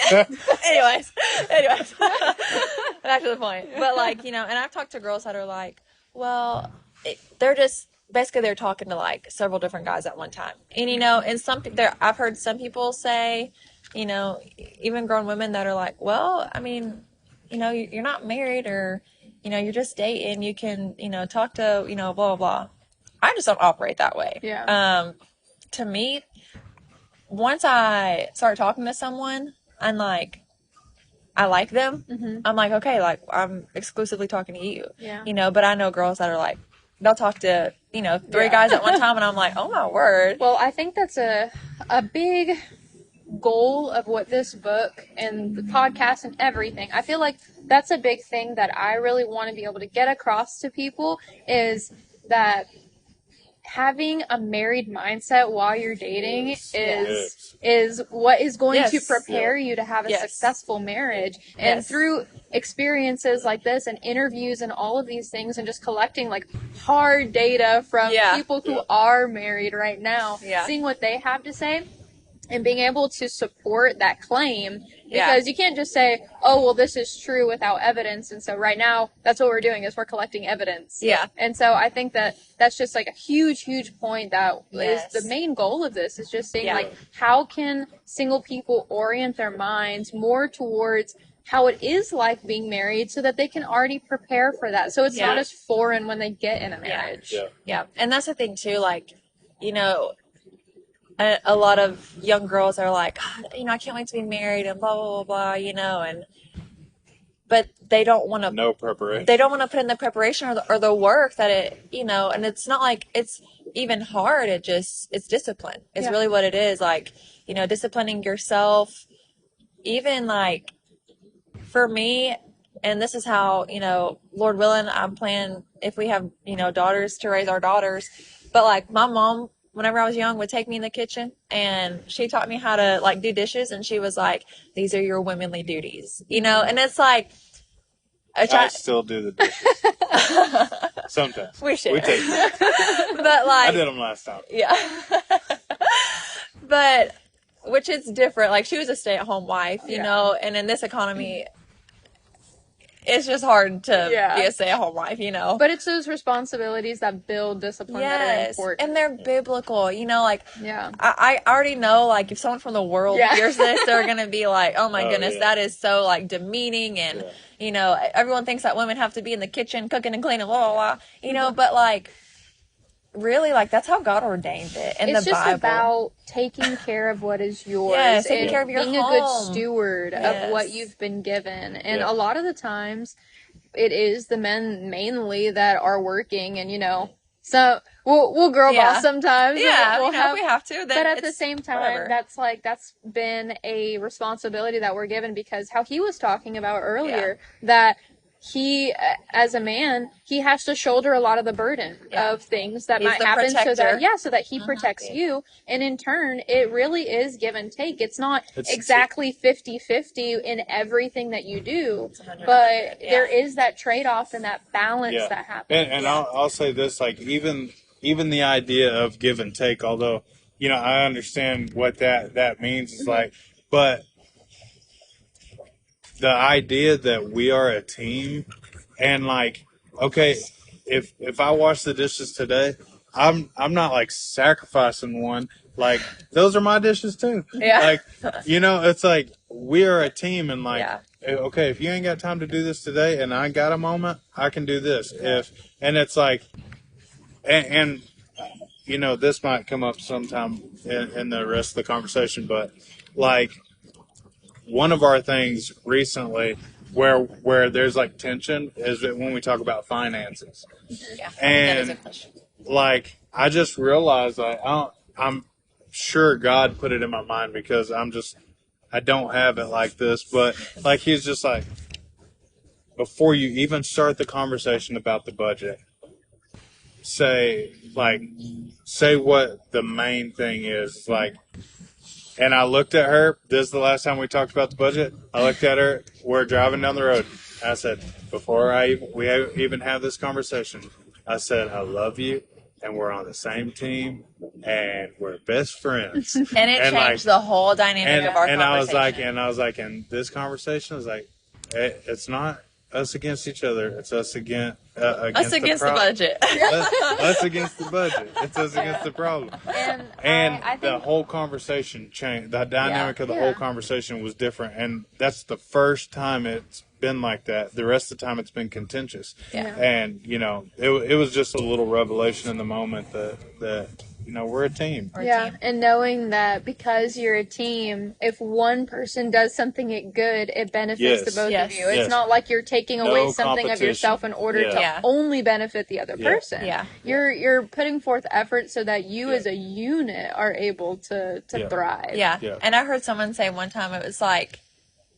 anyways, back to the point. But and I've talked to girls that are like, well, they're just basically they're talking to like several different guys at one time, and and I've heard some people say, even grown women that are like, well, I mean, you're not married or, you're just dating. You can, talk to, blah blah blah. I just don't operate that way. Yeah. To me, once I start talking to someone and like I like them, I'm like, okay, like I'm exclusively talking to you. Yeah. But I know girls that are like, they'll talk to, 3 guys at one time and I'm like, oh my word. Well, I think that's a big goal of what this book and the podcast and everything. I feel like that's a big thing that I really want to be able to get across to people is that having a married mindset while you're dating is what is going to Yes. prepare you to have a Yes. successful marriage. And Yes. through experiences like this and interviews and all of these things and just collecting like hard data from Yeah. people who are married right now, Yeah. seeing what they have to say and being able to support that claim, Yeah. because you can't just say, oh, well, this is true without evidence. And so right now that's what we're doing is we're collecting evidence. Yeah. And so I think that that's just like a huge point that Yes. is the main goal of this is just saying Yeah. like, how can single people orient their minds more towards how it is like being married so that they can already prepare for that. So it's not Yeah. as foreign when they get in a marriage. Yeah. Yeah. And that's the thing too, like, a lot of young girls are like, God, I can't wait to be married and blah, blah, blah, blah, but they don't want to, No preparation. they don't want to put in the preparation or the work that and it's not like it's even hard. It's discipline. It's Yeah. really what it is. Like, disciplining yourself, even like for me, and this is how, Lord willing, I'm planning if we have, daughters to raise our daughters, but like my mom, whenever I was young, would take me in the kitchen and she taught me how to like do dishes. And she was like, these are your womanly duties, and it's like, I still do the dishes. Sometimes. we should, We take them. but like, I did them last time. yeah, but which is different. Like she was a stay-at-home wife, and in this economy, it's just hard to Yeah. be a stay-at-home wife, But it's those responsibilities that build discipline that are important. and they're biblical, like Yeah. I already know, like if someone from the world Yeah. hears this, they're gonna be like, oh my Oh, goodness, yeah. that is so like demeaning, and everyone thinks that women have to be in the kitchen cooking and cleaning, blah blah blah, but like really, like that's how God ordained it in It's the just Bible. about taking care of what is yours. Yes, taking and care of your being a home. good steward of what Yes. you've been given. And Yeah. a lot of the times, it is the men mainly that are working, and so we'll girl Yeah. boss sometimes. and Yeah, we'll if we have to, then but at the it's same time, whatever. that's been a responsibility that we're given, because how he was talking about earlier that he, as a man, he has to shoulder a lot of the burden Yeah. of things that He's might the happen protector. so that he protects you. And in turn, it really is give and take. It's not It's- exactly 50-50 in everything that you do, 100%, but yeah. there is that trade-off and that balance Yeah. that happens. And I'll say this, like even the idea of give and take, although, I understand what that means is like, but the idea that we are a team and like, okay, if I wash the dishes today, I'm not like sacrificing one. Like those are my dishes too. Yeah. Like, it's like we are a team, and like, Yeah. okay, if you ain't got time to do this today and I got a moment, I can do this. And it's like, and this might come up sometime in the rest of the conversation, but like one of our things recently where there's like tension is when we talk about finances. Yeah, And that is a question. like I just realized I'm sure God put it in my mind because I don't have it like this, but like he's just like before you even start the conversation about the budget, say what the main thing is like. And I looked at her. This is the last time we talked about the budget. I looked at her. We're driving down the road. I said, before we even have this conversation, I said, I love you, and we're on the same team, and we're best friends. And it changed like, the whole dynamic of our and conversation. I was like, and this conversation was like, it's not us against each other. It's us against the budget. us against the budget. It's us against the problem. And I think the whole conversation changed. The dynamic of the whole conversation was different. And that's the first time it's been like that. The rest of the time it's been contentious. Yeah. And, it was just a little revelation in the moment that we're a team. And knowing that because you're a team, if one person does something good, it benefits the both of you. It's not like you're taking away something of yourself in order to only benefit the other person. Yeah. You're putting forth effort so that you as a unit are able to thrive. Yeah. And I heard someone say one time, it was like,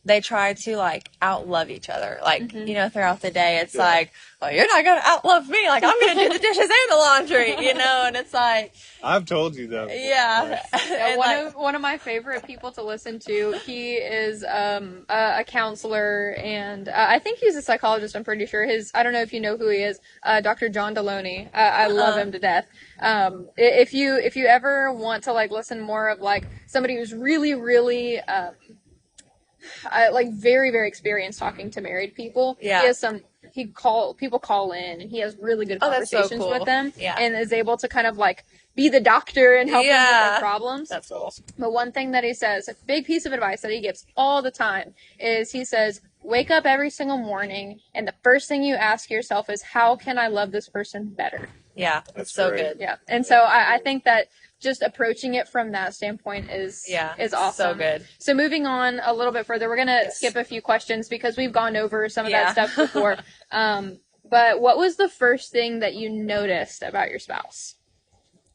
they try to like outlove each other. Like, throughout the day, it's like, well, you're not going to outlove me. Like, I'm going to do the dishes and the laundry, and it's like. I've told you that. Yeah. And one of my favorite people to listen to, he is a counselor, and I think he's a psychologist, I'm pretty sure. I don't know if you know who he is, Dr. John Deloney. I love him to death. If you ever want to like listen more of like somebody who's really, really very, very experienced talking to married people. Yeah. He has people call in, and he has really good conversations with them. Yeah. And is able to kind of like be the doctor and help them with their problems. That's cool. But one thing that he says, a big piece of advice that he gives all the time, is he says, wake up every single morning, and the first thing you ask yourself is, how can I love this person better? Yeah. That's so great. good. Yeah. And so I think that just approaching it from that standpoint is awesome. So good. So moving on a little bit further, we're going to skip a few questions because we've gone over some of that stuff before. But what was the first thing that you noticed about your spouse?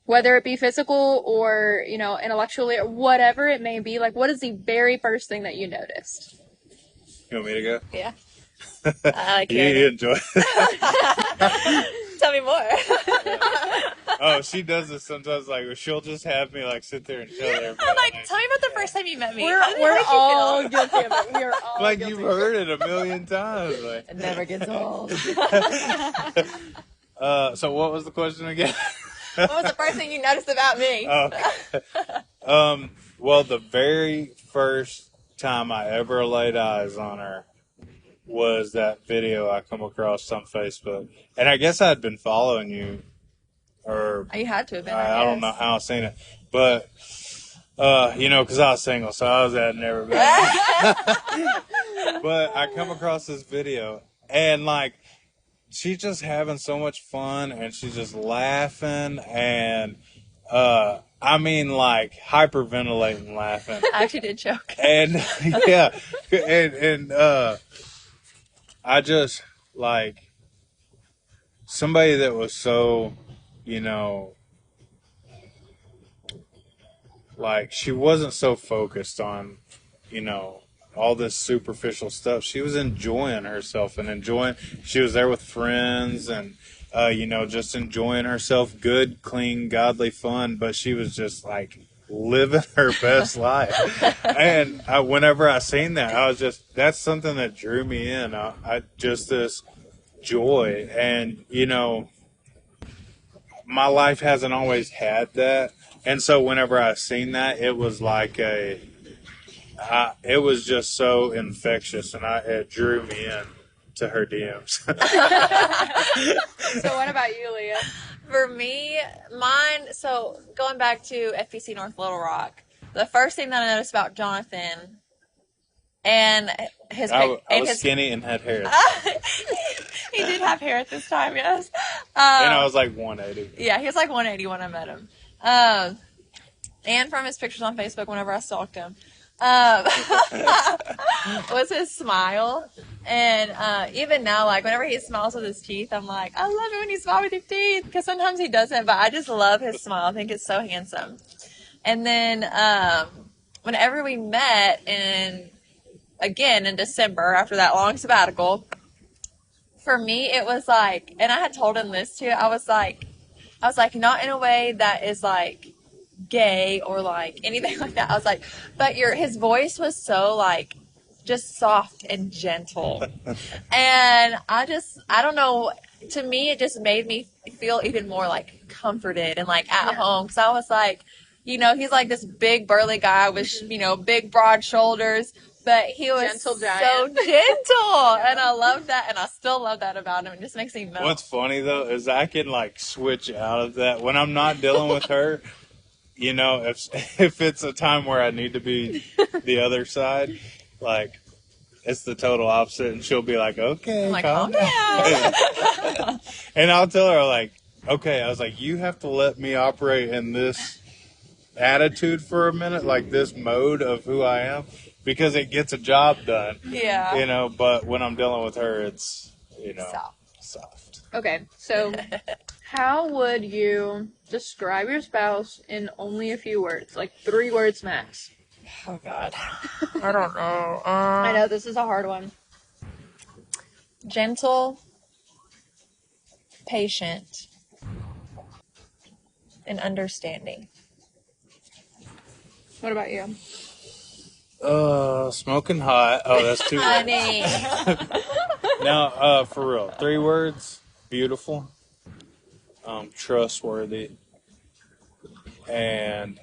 Whether it be physical or, intellectually or whatever it may be, like what is the very first thing that you noticed? You want me to go? Yeah. I like You enjoy it. Tell me more. Oh, she does this sometimes. Like she'll just have me like sit there and tell her. I'm like, tell me about the first time you met me. We're all guilty of it. We are all like guilty. you've heard it a million times. Like. It never gets old. So what was the question again? What was the first thing you noticed about me? Well, the very first time I ever laid eyes on her was that video I come across on Facebook. And I guess I'd been following you. Or you had to have been. I don't know how I seen it. But, because I was single, so I was at everybody. But I come across this video, and, like, she's just having so much fun, and she's just laughing, and, hyperventilating laughing. I actually did choke. And, I just, like, somebody that was so, like, she wasn't so focused on, all this superficial stuff. She was enjoying herself and she was there with friends and, just enjoying herself, good, clean, godly fun, but she was just, like, living her best life. And whenever I seen that, that's something that drew me in. Just this joy. And, my life hasn't always had that. And so whenever I seen that, it was like it was just so infectious, and it drew me in to her DMs. So what about you, Leah? For me, so going back to FPC North Little Rock, the first thing that I noticed about Jonathan and I was skinny and had hair. He did have hair at this time, yes. And I was like 180. Yeah, he was like 180 when I met him. And from his pictures on Facebook whenever I stalked him. Was his smile. And even now, like whenever he smiles with his teeth, I'm like, I love it when you smile with your teeth, because sometimes he doesn't, but I just love his smile. I think it's so handsome. And then whenever we met again in December after that long sabbatical, for me it was like, and I had told him this too. I was like, not in a way that is like gay or like anything like that. I was like, but his voice was so like just soft and gentle. And I don't know, to me it just made me feel even more like comforted and like at home. So I was like, he's like this big burly guy with, big broad shoulders, but he was Gentle so giant. gentle. And I love that. And I still love that about him. It just makes me melt. What's funny though is I can like switch out of that when I'm not dealing with her. If it's a time where I need to be the other side, like it's the total opposite, and she'll be like, "Okay, I'm like, calm down." And I'll tell her like, "Okay," I was like, "You have to let me operate in this attitude for a minute, like this mode of who I am, because it gets a job done." Yeah. But when I'm dealing with her, it's soft. Okay, so how would you describe your spouse in only a few words? Like 3 words max. Oh, God. I don't know. I know, this is a hard one. Gentle, patient, and understanding. What about you? Smoking hot. Oh, that's too Honey. Now, for real, 3 words: beautiful, trustworthy, and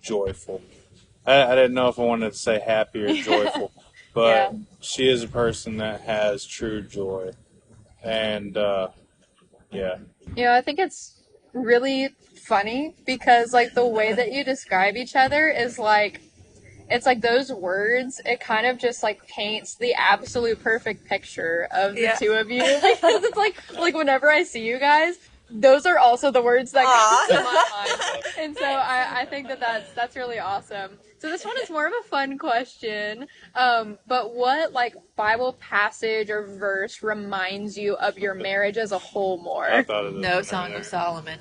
joyful. I didn't know if I wanted to say happy or joyful, but she is a person that has true joy, and yeah. I think it's really funny because, like, the way that you describe each other is like, it's like those words, it kind of just like paints the absolute perfect picture of the two of you. Because it's like whenever I see you guys, those are also the words that come to my mind. And so I think that's really awesome. So this one is more of a fun question. But what like Bible passage or verse reminds you of your marriage as a whole more? I thought of this No one Song earlier. of Solomon.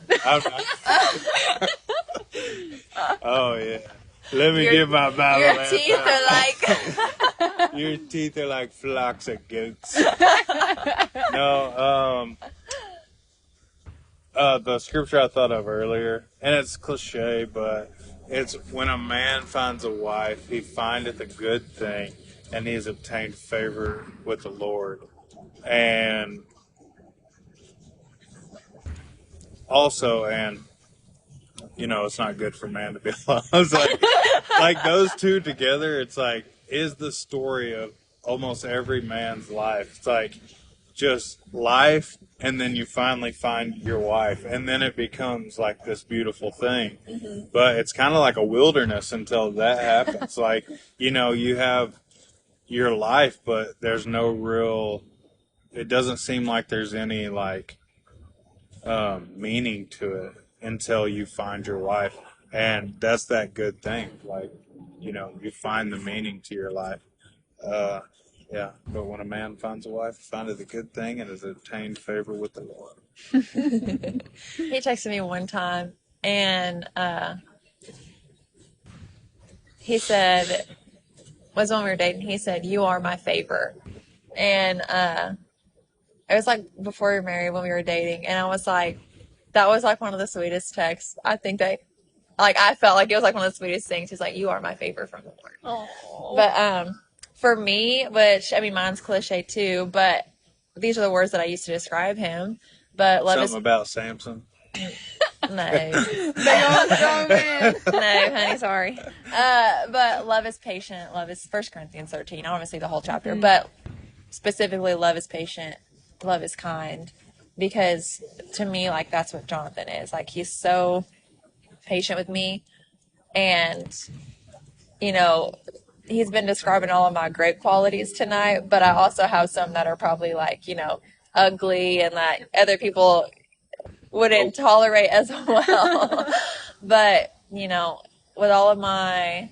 Oh yeah. Let me get my Bible. Your teeth are like... Your teeth are like flocks of goats. No, the scripture I thought of earlier, and it's cliche, but it's when a man finds a wife, he findeth a good thing, and he has obtained favor with the Lord. And also, it's not good for man to be alone. It's like those two together, it's like, is the story of almost every man's life. It's like just life, and then you finally find your wife, and then it becomes like this beautiful thing. Mm-hmm. But it's kind of like a wilderness until that happens. Like, you have your life, but there's no real, it doesn't seem like there's any like meaning to it until you find your wife. And that's that good thing. Like, you find the meaning to your life. Yeah, but when a man finds a wife, he findeth a good thing and has obtained favor with the Lord. He texted me one time, and he said, was when we were dating, he said, "You are my favor." And it was like before we were married, when we were dating, and I was like, that was like one of the sweetest texts. I think that, like, I felt like it was like one of the sweetest things. He's like, "You are my favor from the Lord." Aww. But for me, which, I mean, mine's cliche too, but these are the words that I used to describe him. But love Something about Samson? No. Big old strong man. No, honey, sorry. But love is patient. Love is 1 Corinthians 13. I want to see the whole chapter. Mm-hmm. But specifically, love is patient. Love is kind. Because to me, like, that's what Jonathon is. Like, he's so patient with me. And, he's been describing all of my great qualities tonight. But I also have some that are probably, like, ugly and that other people wouldn't tolerate as well. But, with all of my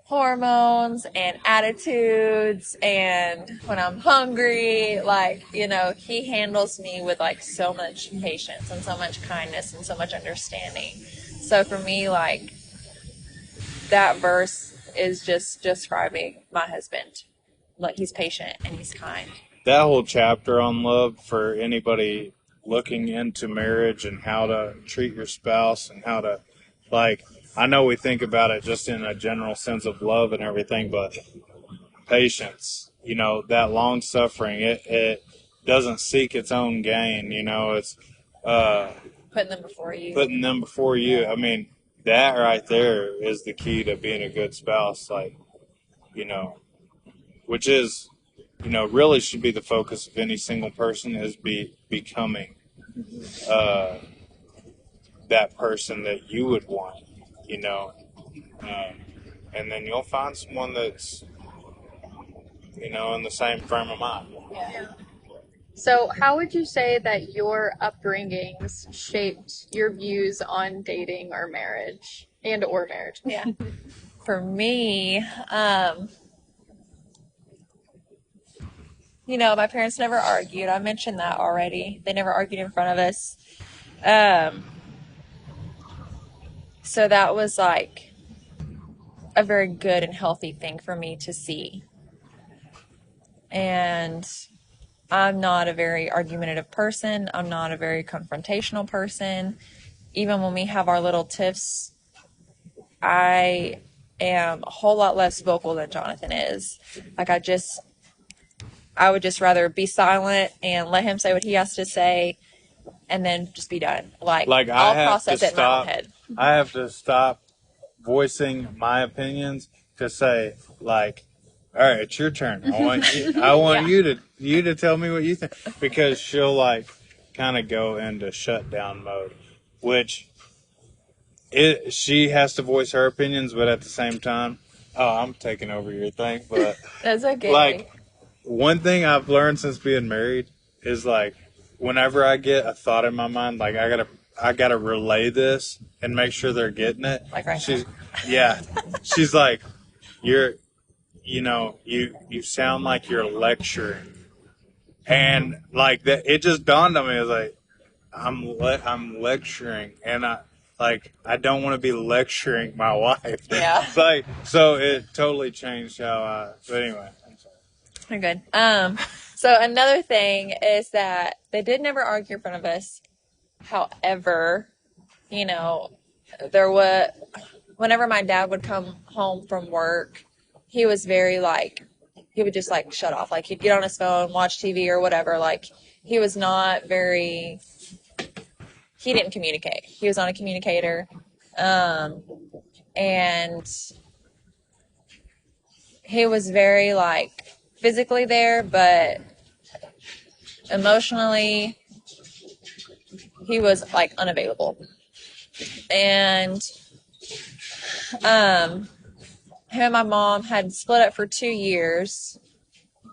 hormones and attitudes and when I'm hungry, like, you know, he handles me with like so much patience and so much kindness and so much understanding. So for me, like, that verse is just describing my husband. Like, he's patient and he's kind. That whole chapter on love for anybody looking into marriage and how to treat your spouse and how to, like, I know we think about it just in a general sense of love and everything, but patience, you know, that long suffering, it doesn't seek its own gain, you know, it's Putting them before you. putting them before you. I mean, that right there is the key to being a good spouse, like, you know, which is, you know, really should be the focus of any single person is becoming uh, that person that you would want, you know, um, and then you'll find someone that's, you know, in the same frame of mind. Yeah. So, how would you say that your upbringings shaped your views on dating or marriage or marriage? Yeah. For me, you know, my parents never argued. I mentioned that already. They never argued in front of us. So that was like a very good and healthy thing for me to see. And I'm not a very argumentative person. I'm not a very confrontational person. Even when we have our little tiffs, I am a whole lot less vocal than Jonathan is. Like, I would just rather be silent and let him say what he has to say and then just be done. Like I'll process it in my own head. I have to stop voicing my opinions to say, like, all right, it's your turn. I want Yeah. you to tell me what you think, because she'll like kind of go into shutdown mode, which she has to voice her opinions, but at the same time, oh, I'm taking over your thing, but That's okay. like, one thing I've learned since being married is, like, whenever I get a thought in my mind, like, I gotta relay this and make sure they're getting it. Like right She's now. yeah. She's like, you know, you sound like you're lecturing. And like that, it just dawned on me. I was like, I'm lecturing, and I don't want to be lecturing my wife. Yeah. It's like, so it totally changed how I. But anyway, I'm sorry. We're good. So another thing is that they did never argue in front of us. However, you know, whenever my dad would come home from work, he was very like, he would just like shut off. Like, he'd get on his phone, watch TV or whatever. Like, he was not very, he didn't communicate. He was not a communicator. And he was very like physically there, but emotionally, he was like unavailable. And him and my mom had split up for 2 years,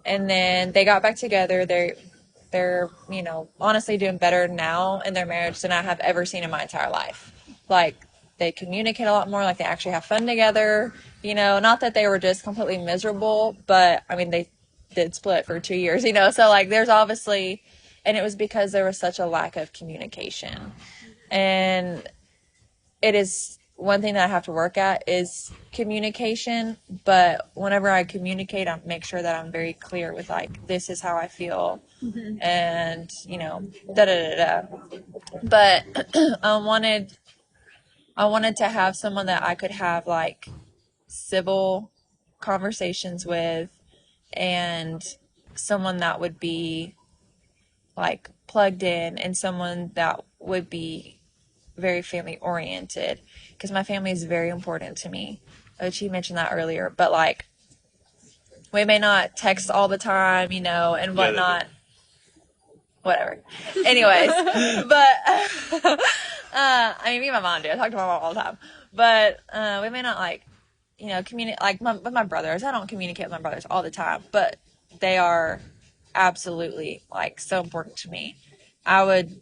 and then they got back together. They're, you know, honestly doing better now in their marriage than I have ever seen in my entire life. Like, they communicate a lot more, like they actually have fun together, you know, not that they were just completely miserable, but I mean, they did split for 2 years, you know, so like there's obviously, and it was because there was such a lack of communication. And it is one thing that I have to work at is communication, but whenever I communicate, I make sure that I'm very clear with like, this is how I feel, and, you know, da da da da. But I wanted to have someone that I could have like civil conversations with, and someone that would be like plugged in, and someone that would be very family oriented, because my family is very important to me. She mentioned that earlier, but like, we may not text all the time, you know, and whatnot. Whatever. Anyways, but I mean, me and my mom do. I talk to my mom all the time, but we may not like, you know, communicate like with my brothers. I don't communicate with my brothers all the time, but they are absolutely like so important to me. I would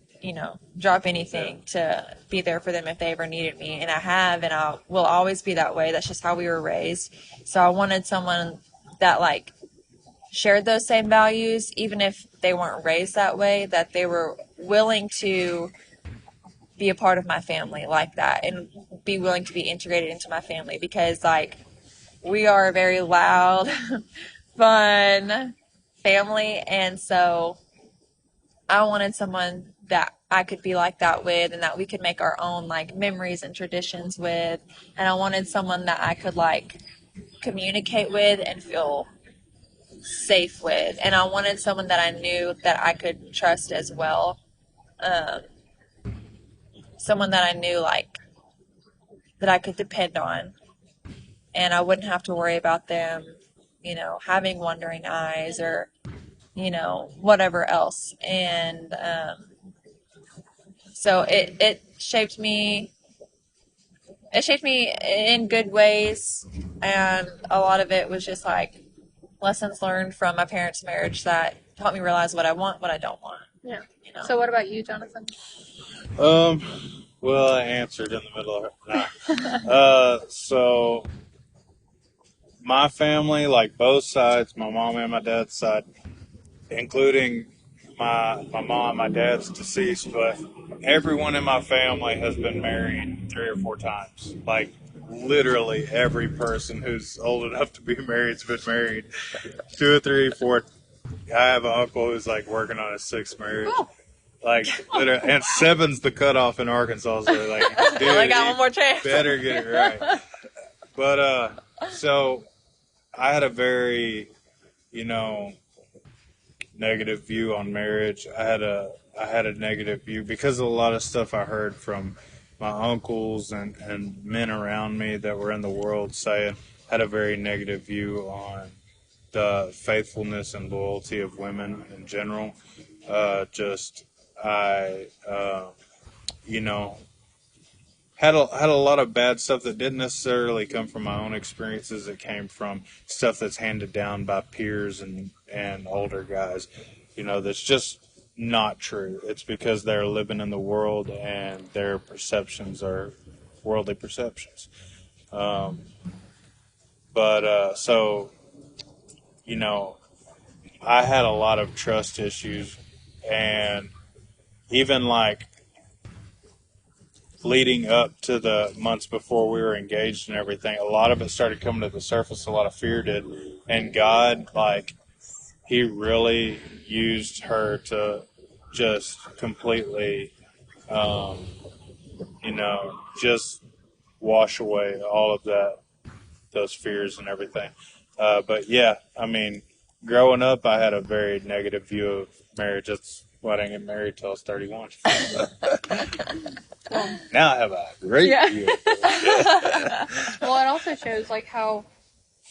drop anything to be there for them if they ever needed me. And I have, and I will always be that way. That's just how we were raised. So I wanted someone that like shared those same values, even if they weren't raised that way, that they were willing to be a part of my family like that and be willing to be integrated into my family, because like we are a very loud, fun family. And so I wanted someone that I could be like that with, and that we could make our own like memories and traditions with. And I wanted someone that I could like communicate with and feel safe with. And I wanted someone that I knew that I could trust as well. Um, Someone that I knew like that I could depend on, and I wouldn't have to worry about them, having wandering eyes or, whatever else. And so it shaped me. It shaped me in good ways, and a lot of it was just like lessons learned from my parents' marriage that helped me realize what I want, what I don't want. Yeah. You know? So what about you, Jonathan? Well, I answered in the middle of it. So my family, like both sides, my mom and my dad's side, including my mom, my dad's deceased, but everyone in my family has been married 3 or 4 times. Like literally every person who's old enough to be married has been married 2 or 3, 4. I have an uncle who's like working on his 6th marriage. Cool. Like literally, and 7's the cutoff in Arkansas. So like, dude, I got one more chance. Better get it right. But so I had a very, negative view on marriage. I had a negative view because of a lot of stuff I heard from my uncles and men around me that were in the world saying. Had a very negative view on the faithfulness and loyalty of women in general. I had a lot of bad stuff that didn't necessarily come from my own experiences. It came from stuff that's handed down by peers and older guys. That's just not true. It's because they're living in the world and their perceptions are worldly perceptions. So I had a lot of trust issues, and even like leading up to the months before we were engaged and everything, a lot of it started coming to the surface. A lot of fear did, and God, like, He really used her to just completely, just wash away all of those fears and everything. But yeah, I mean, growing up, I had a very negative view of marriage. That's why I didn't get married till I was 31. Now I have a great view. Well, it also shows like how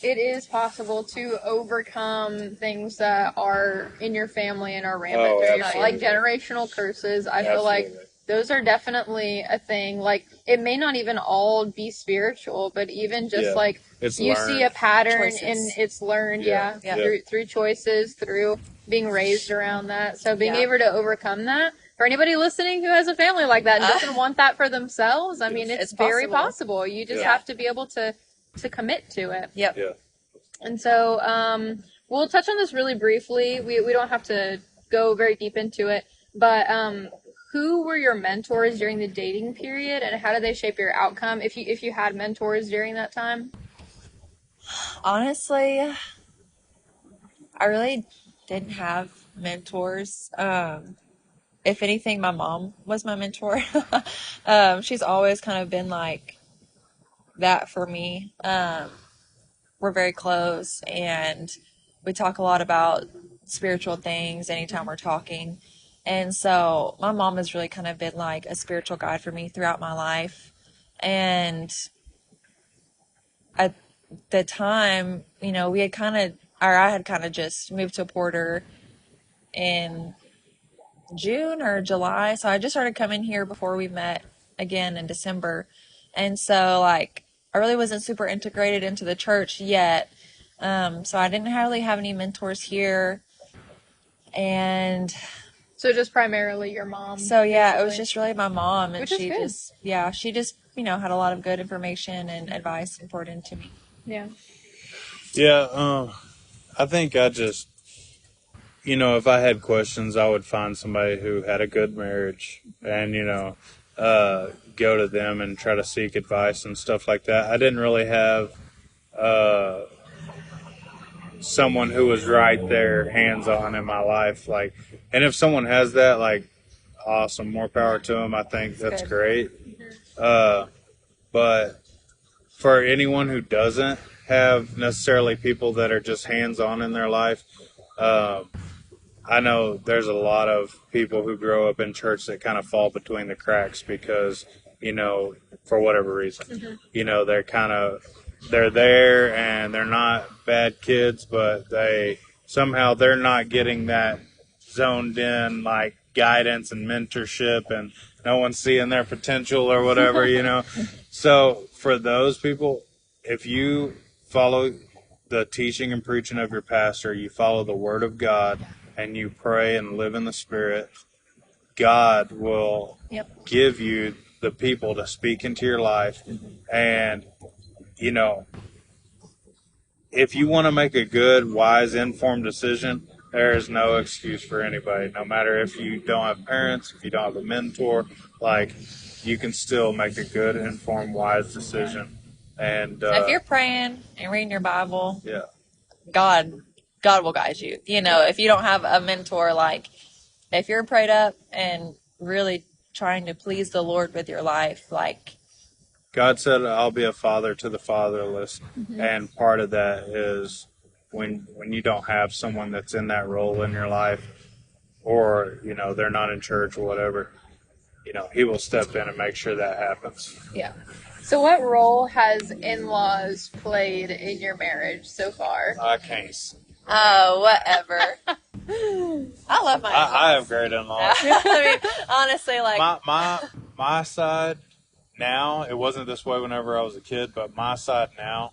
it is possible to overcome things that are in your family and are rampant through your family, like generational curses. I feel like those are definitely a thing. Like, it may not even all be spiritual, but even just like it's you learned. see a pattern Choices. and it's learned, Yeah. through choices, through being raised around that. So being Yeah. able to overcome that. For anybody listening who has a family like that and doesn't want that for themselves, I mean, it's very possible. You just have to be able to commit to it. Yep. Yeah. And so we'll touch on this really briefly. We don't have to go very deep into it. But who were your mentors during the dating period, and how did they shape your outcome, if you had mentors during that time? Honestly, I really didn't have mentors. If anything, my mom was my mentor. She's always kind of been like that for me. We're very close, and we talk a lot about spiritual things anytime we're talking. And so my mom has really kind of been like a spiritual guide for me throughout my life. And at the time, we had I had kind of just moved to Porter in June or July. So I just started coming here before we met again in December. And so like I really wasn't super integrated into the church yet. So I didn't really have any mentors here. And So just primarily your mom. So yeah, it was basically. just really my mom, and Which is she good. just had a lot of good information and advice and poured into me. Yeah. Yeah, I think I just, if I had questions, I would find somebody who had a good marriage and, go to them and try to seek advice and stuff like that. I didn't really have uh, someone who was right there, hands on in my life. And if someone has that, awesome, more power to them. I think that's good. great. But for anyone who doesn't have necessarily people that are just hands on in their life, I know there's a lot of people who grow up in church that kind of fall between the cracks because, for whatever reason, they're there and they're not bad kids, but they're not getting that zoned in guidance and mentorship, and no one's seeing their potential or whatever. So for those people, if you follow the teaching and preaching of your pastor, you follow the word of God, and you pray and live in the Spirit, God will give you the people to speak into your life. And, if you want to make a good, wise, informed decision, there is no excuse for anybody. No matter if you don't have parents, if you don't have a mentor, you can still make a good, informed, wise decision. And If you're praying and reading your Bible, yeah, God will guide you. If you don't have a mentor, if you're prayed up and really trying to please the Lord with your life, God said, "I'll be a father to the fatherless," and part of that is when you don't have someone that's in that role in your life, or they're not in church or whatever, He will step in and make sure that happens. Yeah. So what role has in-laws played in your marriage so far? I can't. oh, whatever. I love my in-laws. I have great in-laws. I mean, honestly, my side now, it wasn't this way whenever I was a kid, but my side now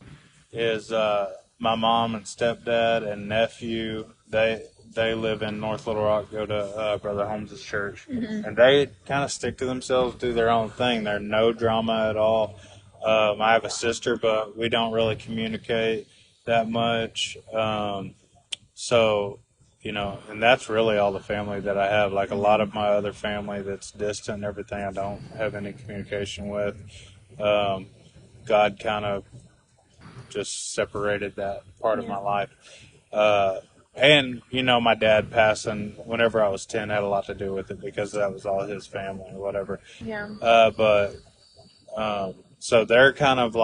is my mom and stepdad and nephew. They live in North Little Rock, go to Brother Holmes' church, and they kind of stick to themselves, do their own thing. They're no drama at all. I have a sister, but we don't really communicate that much. So, and that's really all the family that I have. A lot of my other family that's distant and everything, I don't have any communication with. God kind of just separated that part of my life. And, my dad passing whenever I was 10 had a lot to do with it because that was all his family or whatever. Yeah. So they're kind of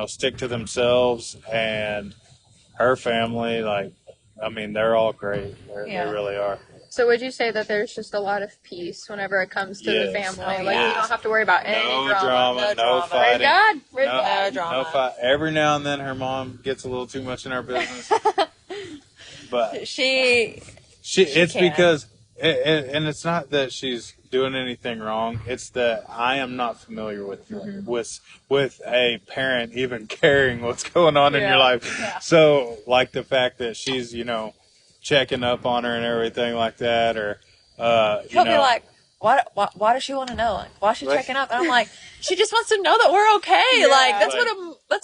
stick to themselves, and her family, they're all great. They really are. So would you say that there's just a lot of peace whenever it comes to the family? Oh, You don't have to worry about any drama. No drama. fighting. God. No drama. No fight. Every now and then her mom gets a little too much in our business. But it's can. because, and it's not that she's doing anything wrong. It's that I am not familiar with a parent even caring what's going on in your life. Yeah. So, the fact that she's, checking up on her and everything like that, or He'll be like, why does she want to know? Why is she checking up? And I'm like, she just wants to know that we're okay. Yeah. That's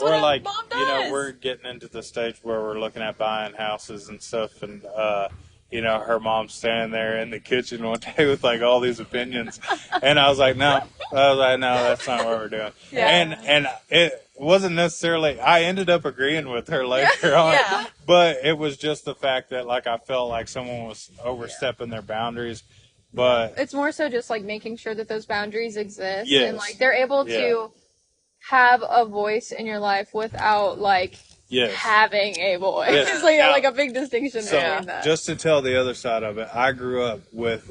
what a mom does. We're getting into the stage where we're looking at buying houses and stuff, and her mom's standing there in the kitchen one day with all these opinions, and I was like, no, that's not what we're doing. Yeah. And it wasn't necessarily. I ended up agreeing with her later on, but it was just the fact that I felt like someone was overstepping their boundaries. But It's more so just making sure that those boundaries exist Yes. and they're able to have a voice in your life without having a voice. Yes. So yeah, a big distinction between that. Just to tell the other side of it, I grew up with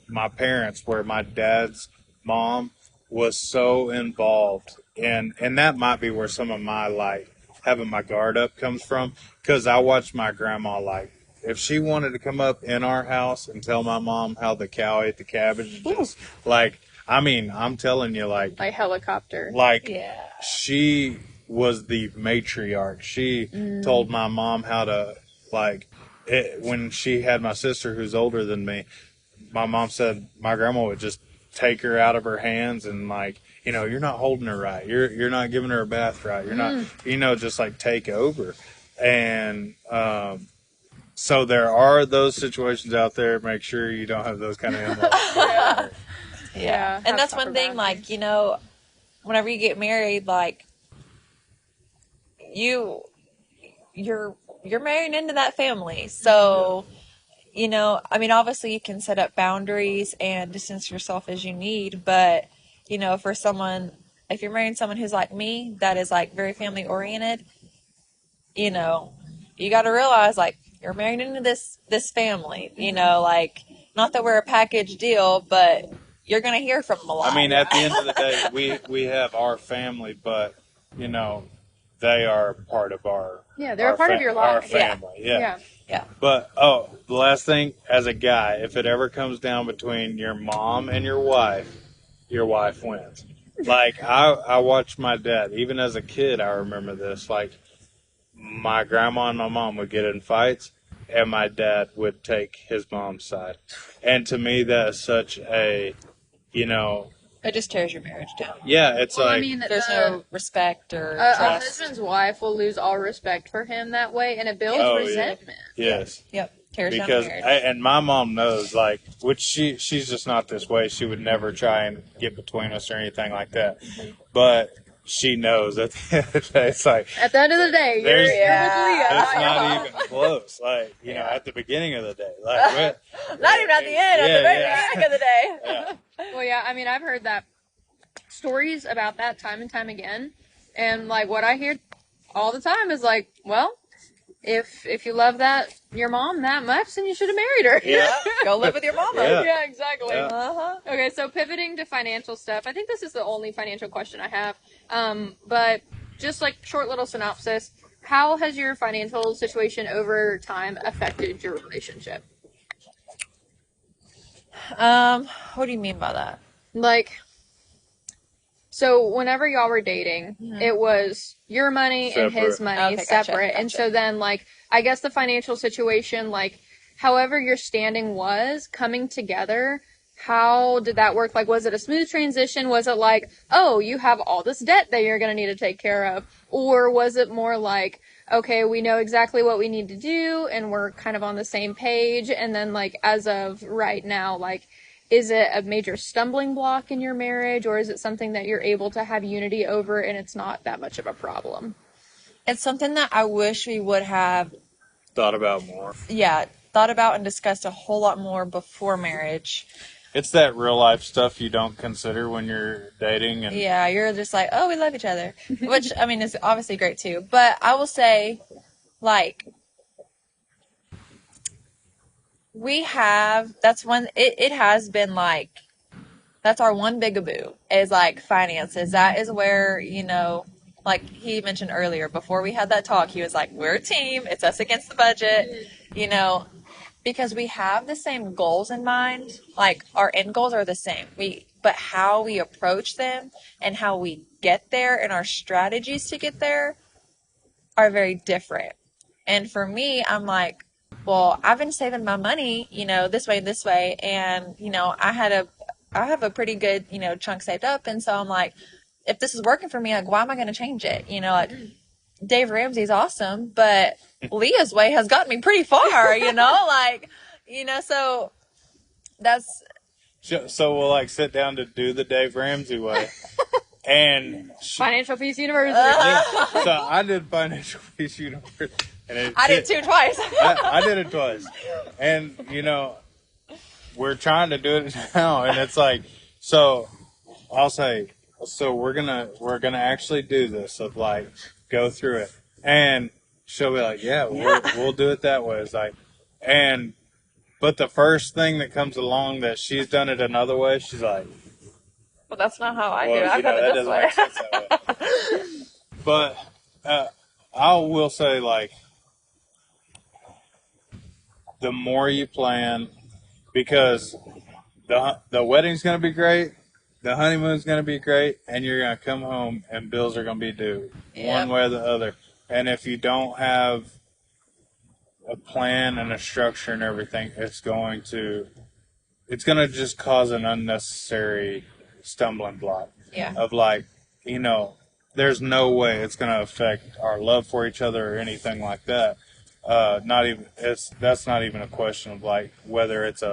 my parents where my dad's mom was so involved, and that might be where some of my having my guard up comes from, because I watched my grandma if she wanted to come up in our house and tell my mom how the cow ate the cabbage, just I'm telling you, helicopter. She was the matriarch. She told my mom how to when she had my sister, who's older than me, my mom said my grandma would just take her out of her hands and like, you're not holding her right. You're not giving her a bath right. You're not, just like take over. And so there are those situations out there. Make sure you don't have those kind of in-laws. Yeah. And that's one thing, like, whenever you get married, like you're marrying into that family. So, I mean, obviously you can set up boundaries and distance yourself as you need, but, for someone, if you're marrying someone who's like me, that is like very family oriented, you got to realize like you're married into this family, like not that we're a package deal, but you're going to hear from them a lot. I mean, at the end of the day, we have our family, but, they are part of our they're a part of your life. Our family, Yeah. But the last thing, as a guy, if it ever comes down between your mom and your wife wins. Like I watched my dad, even as a kid. I remember this. Like my grandma and my mom would get in fights, and my dad would take his mom's side. And to me, that is such a, it just tears your marriage down. Yeah, it's Well, like I mean, there's no respect or a trust. husband's wife will lose all respect for him that way, and it builds resentment. Yeah. Yes. Yep. Tears down Because the marriage. and my mom knows, like, which she's just not this way. She would never try and get between us or anything like that. But she knows at the end of the day, it's like at the end of the day, you're with Leah. It's not even close. Like, at the beginning of the day, like not even at the end. At the very beginning of the day. Yeah. Well, yeah. I mean, I've heard that stories about that time and time again, and like what I hear all the time is like, well, if you love your mom that much, then you should have married her. Yeah, go live with your mama. Yeah, exactly. Uh-huh. Okay, so pivoting to financial stuff, I think this is the only financial question I have. But just like short little synopsis, how has your financial situation over time affected your relationship? What do you mean by that? Like, so whenever y'all were dating, it was your money and his money separate. Gotcha. And so then, like, I guess the financial situation, like, however your standing was coming together, how did that work? Like, was it a smooth transition? Was it like, oh, you have all this debt that you're going to need to take care of? Or was it more like, okay, we know exactly what we need to do and we're kind of on the same page? And then, like, as of right now, like, is it a major stumbling block in your marriage, or is it something that you're able to have unity over and it's not that much of a problem? It's something that I wish we would have thought about more. Yeah, thought about and discussed a whole lot more before marriage. It's that real life stuff you don't consider when you're dating. And yeah, you're just like, oh, we love each other, which, I mean, is obviously great too. But I will say, like, it has been like, that's our one bigaboo is like finances. That is where, like he mentioned earlier, before we had that talk, he was like, we're a team. It's us against the budget, because we have the same goals in mind. Like our end goals are the same. But how we approach them and how we get there and our strategies to get there are very different. And for me, I'm like, well, I've been saving my money, this way. And, I have a pretty good, chunk saved up. And so I'm like, if this is working for me, like, why am I going to change it? Like Dave Ramsey's awesome, but Leah's way has gotten me pretty far, so that's. So we'll like sit down to do the Dave Ramsey way. And Financial Peace University. So I did Financial Peace University. And I did too twice. I did it twice. And, we're trying to do it now. And it's like, so I'll say, so we're gonna actually do this of like, go through it. And she'll be like, yeah, we'll do it that way. It's like, but the first thing that comes along that she's done it another way, she's like, well, that's not how I do it. I've done it this way. Make sense that way. But I will say, like, the more you plan, because the wedding's going to be great, the honeymoon's going to be great, and you're going to come home and bills are going to be due one way or the other. And if you don't have a plan and a structure and everything, it's going to just cause an unnecessary stumbling block. Yeah. Of like, there's no way it's going to affect our love for each other or anything like that. That's not even a question of like whether it's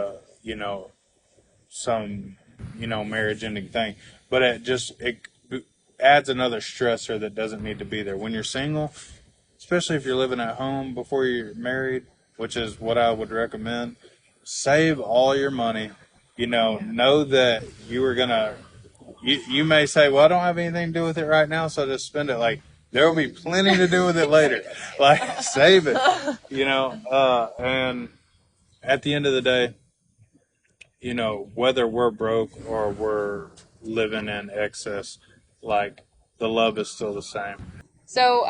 some marriage ending thing, but it adds another stressor that doesn't need to be there when you're single, especially if you're living at home before you're married, which is what I would recommend. Save all your money. Know that you are gonna. You may say, "Well, I don't have anything to do with it right now, so just spend it." Like there will be plenty to do with it later. Like save it. And at the end of the day, whether we're broke or we're living in excess, like the love is still the same. So,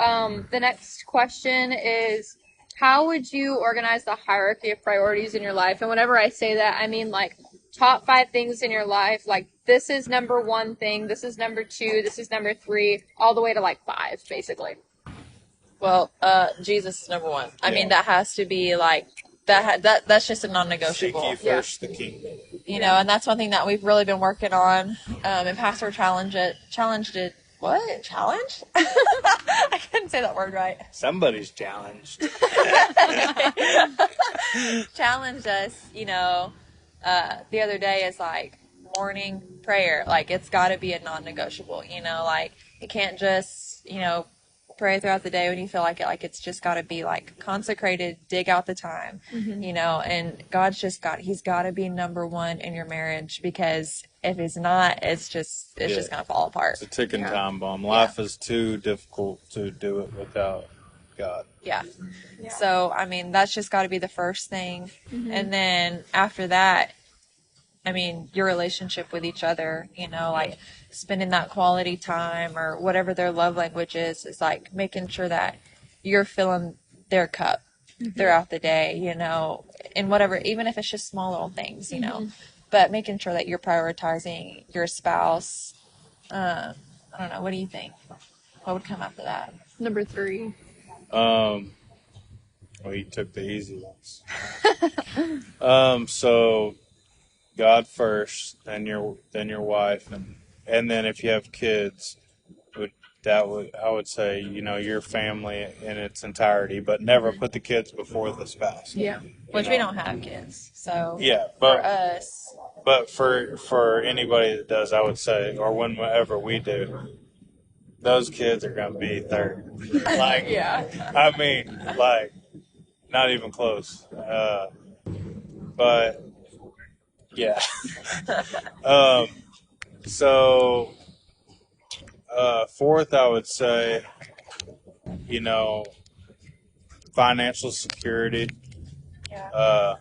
the next question is, how would you organize the hierarchy of priorities in your life? And whenever I say that, I mean like top 5 things in your life. Like this is number 1 thing, this is number 2, this is number 3, all the way to like 5, basically. Well, Jesus is number 1. I mean, that has to be like that's just a non-negotiable. Seek ye first the kingdom. And that's one thing that we've really been working on. And Pastor challenged it. What? Challenge? I couldn't say that word right. Somebody's challenged. Challenged us, the other day is like morning prayer. Like it's got to be a non-negotiable, like you can't just, pray throughout the day when you feel like it. Like it's just got to be like consecrated, dig out the time, and he's got to be number 1 in your marriage, because if he's not, it's just going to fall apart. It's a ticking time bomb. Life is too difficult to do it without God. Yeah. So, I mean, that's just got to be the first thing. And then after that, I mean, your relationship with each other, like spending that quality time or whatever their love language is like making sure that you're filling their cup throughout the day, and whatever, even if it's just small little things, but making sure that you're prioritizing your spouse. I don't know. What do you think? What would come after that? Number 3. Well, you took the easy ones. So God first, then your wife, and then if you have kids, I would say your family in its entirety, but never put the kids before the spouse. Yeah. Which we don't have kids, so but for us. But for anybody that does, I would say, or whenever we do, those kids are going to be third. Like, I mean, like, not even close. But yeah. So, fourth, I would say, financial security. Yeah.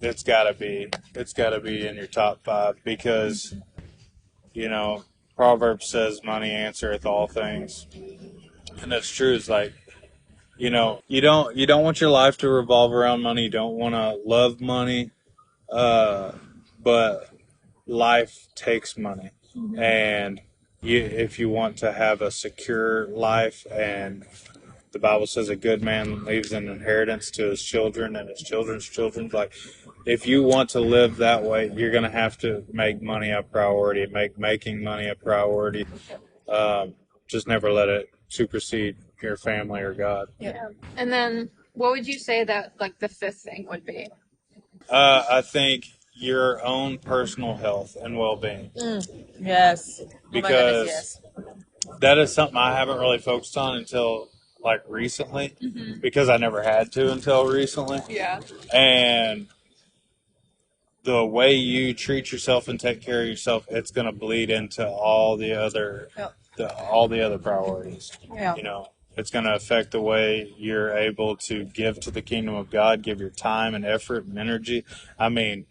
It's gotta be in your top 5 because, Proverbs says money answereth all things. And that's true. It's like, you don't want your life to revolve around money. You don't want to love money. But life takes money. And if you want to have a secure life, and the Bible says a good man leaves an inheritance to his children and his children's children. Like, if you want to live that way, you're going to have to make money a priority, making money a priority. Just never let it supersede your family or God. Yeah. And then what would you say that like the 5th thing would be? I think your own personal health and well-being. Yes. Because yes. that is something I haven't really focused on until like recently, because I never had to until recently. Yeah. And the way you treat yourself and take care of yourself, it's going to bleed into all the other priorities. Yeah. It's going to affect the way you're able to give to the kingdom of God, give your time and effort and energy. I mean,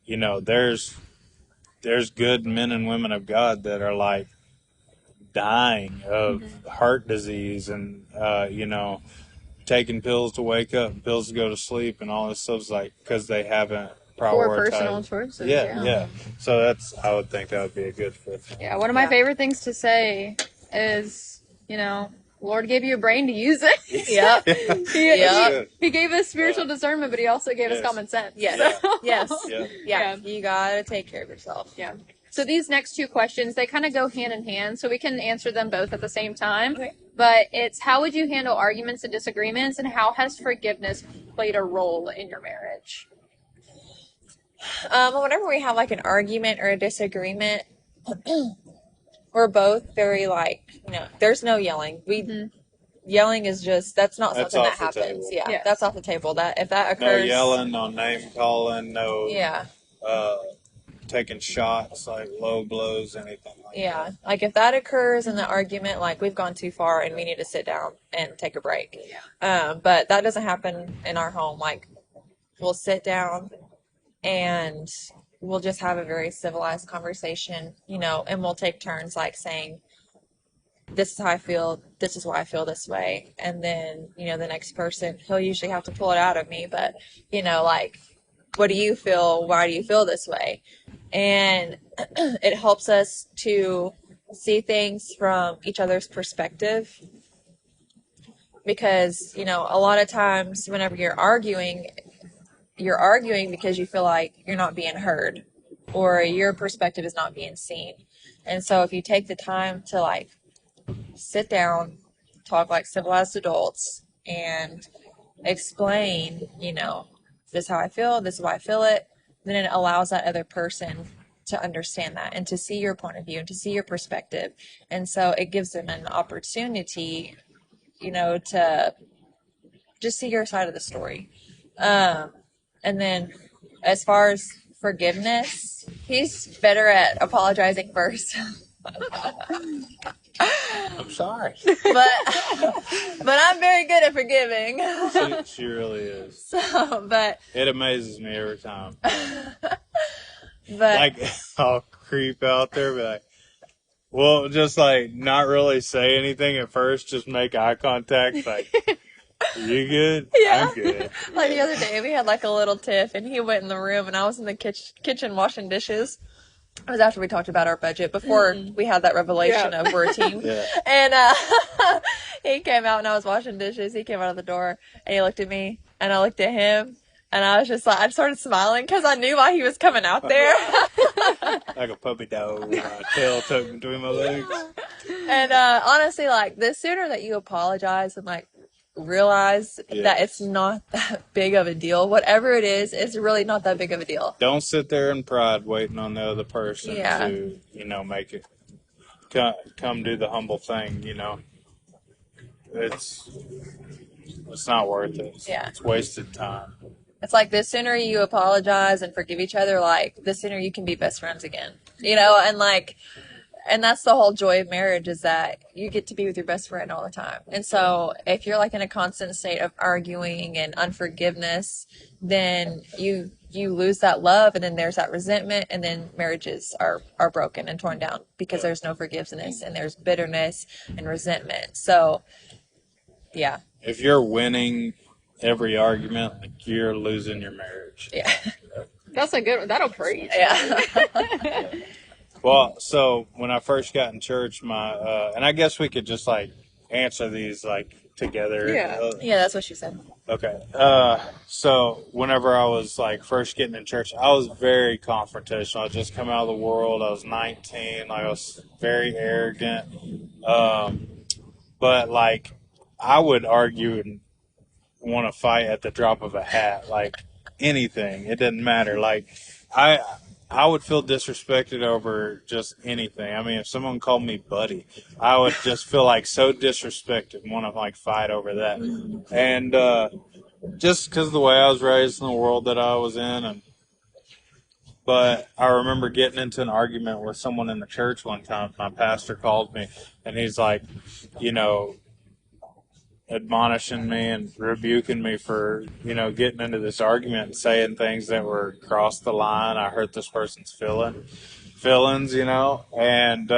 there's good men and women of God that are like dying of heart disease and, taking pills to wake up and pills to go to sleep and all this stuff, like, because they haven't prioritized. For personal choices. Yeah. So I would think that would be a good fit. Yeah, one of my favorite things to say is, Lord gave you a brain to use it. Yep. Good. He gave us spiritual discernment, but he also gave us Yes. common sense. Yes. So- Yes. Yeah. Yeah. You gotta take care of yourself. Yeah. So these next two questions, they kind of go hand in hand, so we can answer them both at the same time. Okay. But it's how would you handle arguments and disagreements, and how has forgiveness played a role in your marriage? Whenever we have like an argument or a disagreement, we're both very like, there's no yelling. Yelling is just, that's not That's something that off the happens. table. Yeah, Yes. that's off the table. That if that No occurs, yelling, no name calling, no yeah, taking shots, like low blows, anything like yeah. Like if that occurs in the argument, like we've gone too far and we need to sit down and take a break. But that doesn't happen in our home. Like we'll sit down and we'll just have a very civilized conversation, and we'll take turns like saying, this is how I feel, this is why I feel this way. And then, the next person, he'll usually have to pull it out of me, but, like, what do you feel? Why do you feel this way? And it helps us to see things from each other's perspective. Because, a lot of times whenever you're arguing because you feel like you're not being heard or your perspective is not being seen. And so if you take the time to like sit down, talk like civilized adults, and explain, this is how I feel, this is why I feel it, then it allows that other person to understand that and to see your point of view and to see your perspective. And so it gives them an opportunity, to just see your side of the story. And then as far as forgiveness, he's better at apologizing first. I'm sorry. but I'm very good at forgiving. She really is. So, but It amazes me every time. but Like, I'll creep out there, be like, well, just like not really say anything at first, just make eye contact. Like, you good? Yeah. I'm good. like the other day we had like a little tiff, and he went in the room, and I was in the kitchen washing dishes. It was after we talked about our budget, before we had that revelation of we're a team. Yeah. And he came out, and I was washing dishes. He came out of the door, and he looked at me, and I looked at him, and I was just like, I started smiling because I knew why he was coming out there. Like a puppy dog with my tail tucked between my legs. And honestly, like, the sooner that you apologize and like realize that it's not that big of a deal, whatever it is, it's really not that big of a deal. Don't sit there in pride waiting on the other person Yeah. to, make it come do the humble thing, It's not worth it. Yeah. It's wasted time. It's like the sooner you apologize and forgive each other, like the sooner you can be best friends again, and like, and that's the whole joy of marriage, is that you get to be with your best friend all the time. And so if you're like in a constant state of arguing and unforgiveness, then you lose that love, and then there's that resentment, and then marriages are broken and torn down because there's no forgiveness, and there's bitterness and resentment. So, yeah. If you're winning every argument, like, you're losing your marriage. Yeah. That's a good one. That'll preach. Yeah. Well, so when I first got in church, and I guess we could just like answer these like together. Yeah. Yeah, that's what she said. Okay. So whenever I was like first getting in church, I was very confrontational. I just come out of the world. I was 19. Like, I was very arrogant. But like, I would argue and want to fight at the drop of a hat. Like, anything. It didn't matter. Like, I would feel disrespected over just anything. I mean, if someone called me buddy, I would just feel like so disrespected and want to like fight over that. And just because of the way I was raised in the world that I was in, but I remember getting into an argument with someone in the church one time. My pastor called me, and he's like, admonishing me and rebuking me for, getting into this argument and saying things that were across the line. I hurt this person's feelings, and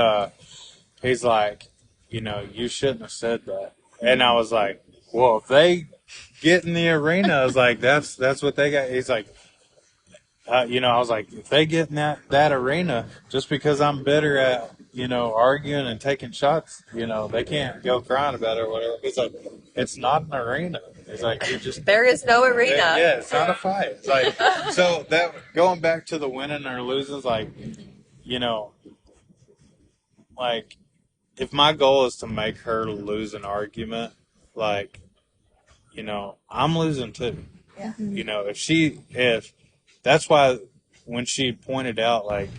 he's like, you shouldn't have said that. And I was like, well, if they get in the arena, I was like, that's what they got. He's like, I was like, if they get in that arena, just because I'm better at, arguing and taking shots, they can't go crying about it or whatever. It's like, it's not an arena. It's like, you're just, There is no arena. yeah, it's not a fight. It's like, so that, going back to the winning or losing, is like, you know, like, if my goal is to make her lose an argument, like, I'm losing too. Yeah. If that's why when she pointed out, like,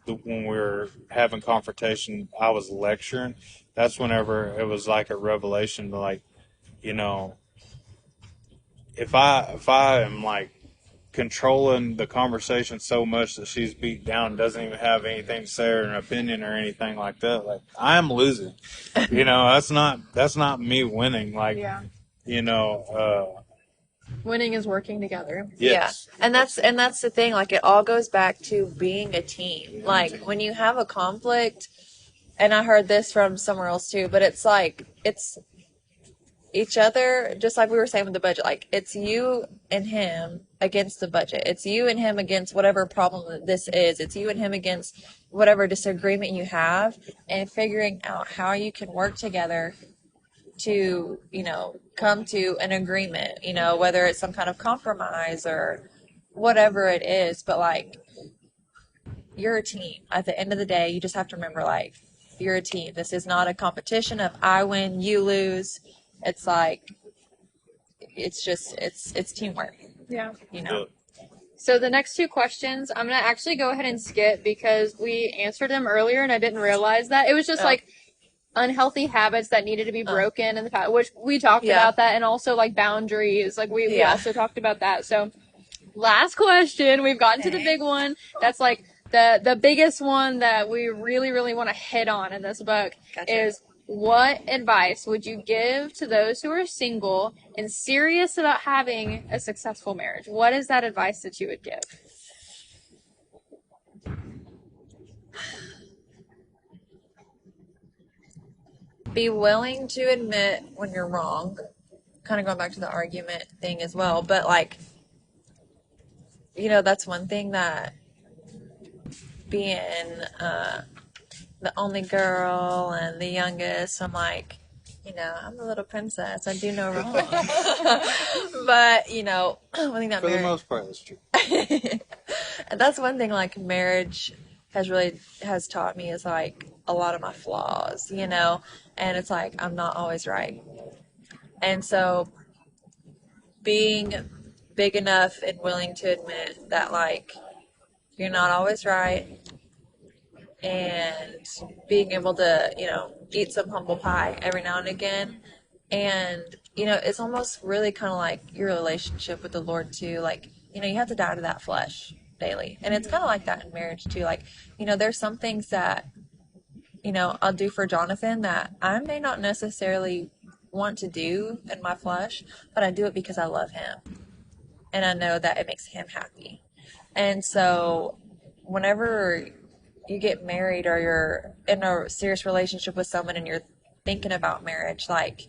when we were having confrontation, I was lecturing. That's whenever it was like a revelation, like, you know, if I am like controlling the conversation so much that she's beat down, doesn't even have anything to say or an opinion or anything like that, like, I am losing. That's not me winning. Like, Yeah. Winning is working together. yes. Yeah. And that's the thing, like, it all goes back to being a team. Like, when you have a conflict, and I heard this from somewhere else too, but it's like, it's each other, just like we were saying with the budget, like, it's you and him against the budget. It's you and him against whatever problem that this is. It's you and him against whatever disagreement you have, and figuring out how you can work together to, come to an agreement, whether it's some kind of compromise or whatever it is. But, like, you're a team. At the end of the day, you just have to remember, like, you're a team. This is not a competition of I win, you lose. It's like, it's teamwork, Yeah. So the next two questions, I'm going to actually go ahead and skip because we answered them earlier and I didn't realize that. It was just like unhealthy habits that needed to be broken in the past, which we talked about that, and also like boundaries. Like we also talked about that. So last question, we've gotten to the big one. That's like the biggest one that we really, really want to hit on in this book is, what advice would you give to those who are single and serious about having a successful marriage? What is that advice that you would give? Be willing to admit when you're wrong. Kind of going back to the argument thing as well, but, like, that's one thing that being the only girl and the youngest, I'm like, I'm the little princess. I do no wrong. But, one thing that For the most part, that's true. and that's one thing, like, marriage has taught me, is, like, a lot of my flaws, and it's like, I'm not always right. And so being big enough and willing to admit that, like, you're not always right, and being able to, eat some humble pie every now and again. And, it's almost really kind of like your relationship with the Lord too. Like, you have to die to that flesh daily. And it's kind of like that in marriage too. Like, there's some things that, I'll do for Jonathon that I may not necessarily want to do in my flesh, but I do it because I love him. And I know that it makes him happy. And so whenever you get married or you're in a serious relationship with someone and you're thinking about marriage, like,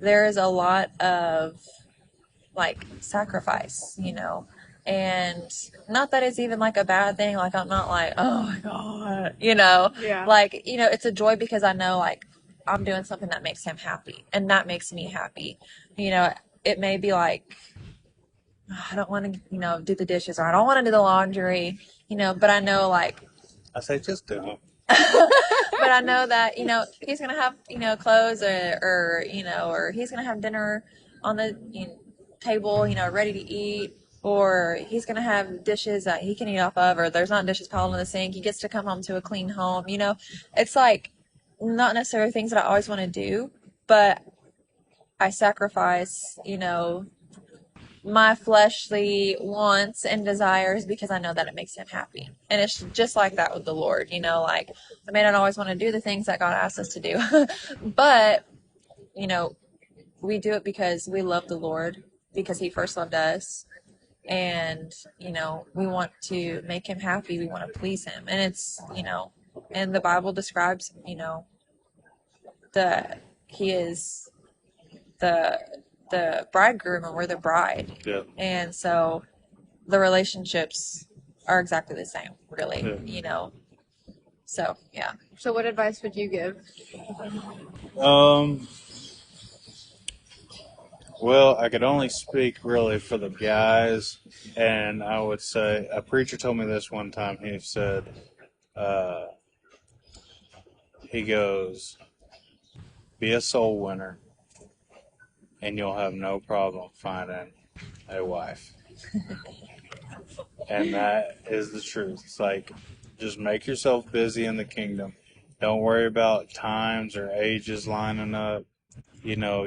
there is a lot of, like, sacrifice, and not that it's even like a bad thing. Like, I'm not like, oh my God, Yeah. like, it's a joy because I know, like, I'm doing something that makes him happy and that makes me happy. It may be like, I don't want to, do the dishes, or I don't want to do the laundry, but I know, like, I say just do it. but I know that, he's going to have, clothes or he's going to have dinner on the table, ready to eat, or he's going to have dishes that he can eat off of, or there's not dishes piled in the sink. He gets to come home to a clean home, It's like, not necessarily things that I always want to do, but I sacrifice, my fleshly wants and desires because I know that it makes him happy. And it's just like that with the Lord, like, I may not always want to do the things that God asks us to do, but, we do it because we love the Lord, because he first loved us, and, we want to make him happy. We want to please him. And it's, and the Bible describes, he is the bridegroom and we're the bride. Yeah. And so the relationships are exactly the same, really, Yeah. you know. So, yeah. So what advice would you give? Well, I could only speak really for the guys, and I would say a preacher told me this one time. He said, uh, he goes, "Be a soul winner, and you'll have no problem finding a wife." And that is the truth. It's like, just make yourself busy in the kingdom. Don't worry about times or ages lining up. You know,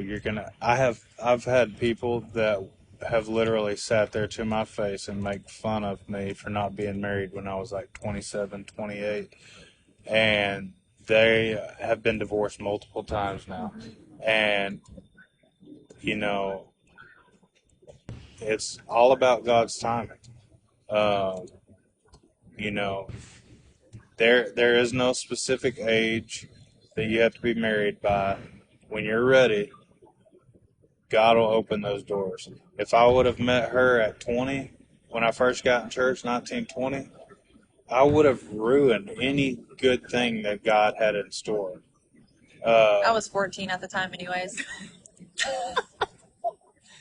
I've had people that have literally sat there to my face and make fun of me for not being married when I was like 27, 28. And they have been divorced multiple times now. And, you know, it's all about God's timing. Um, you know, there is no specific age that you have to be married by. When you're ready, God will open those doors. If I would have met her at 20, when I first got in church, 1920, I would have ruined any good thing that God had in store. I was 14 at the time, anyways.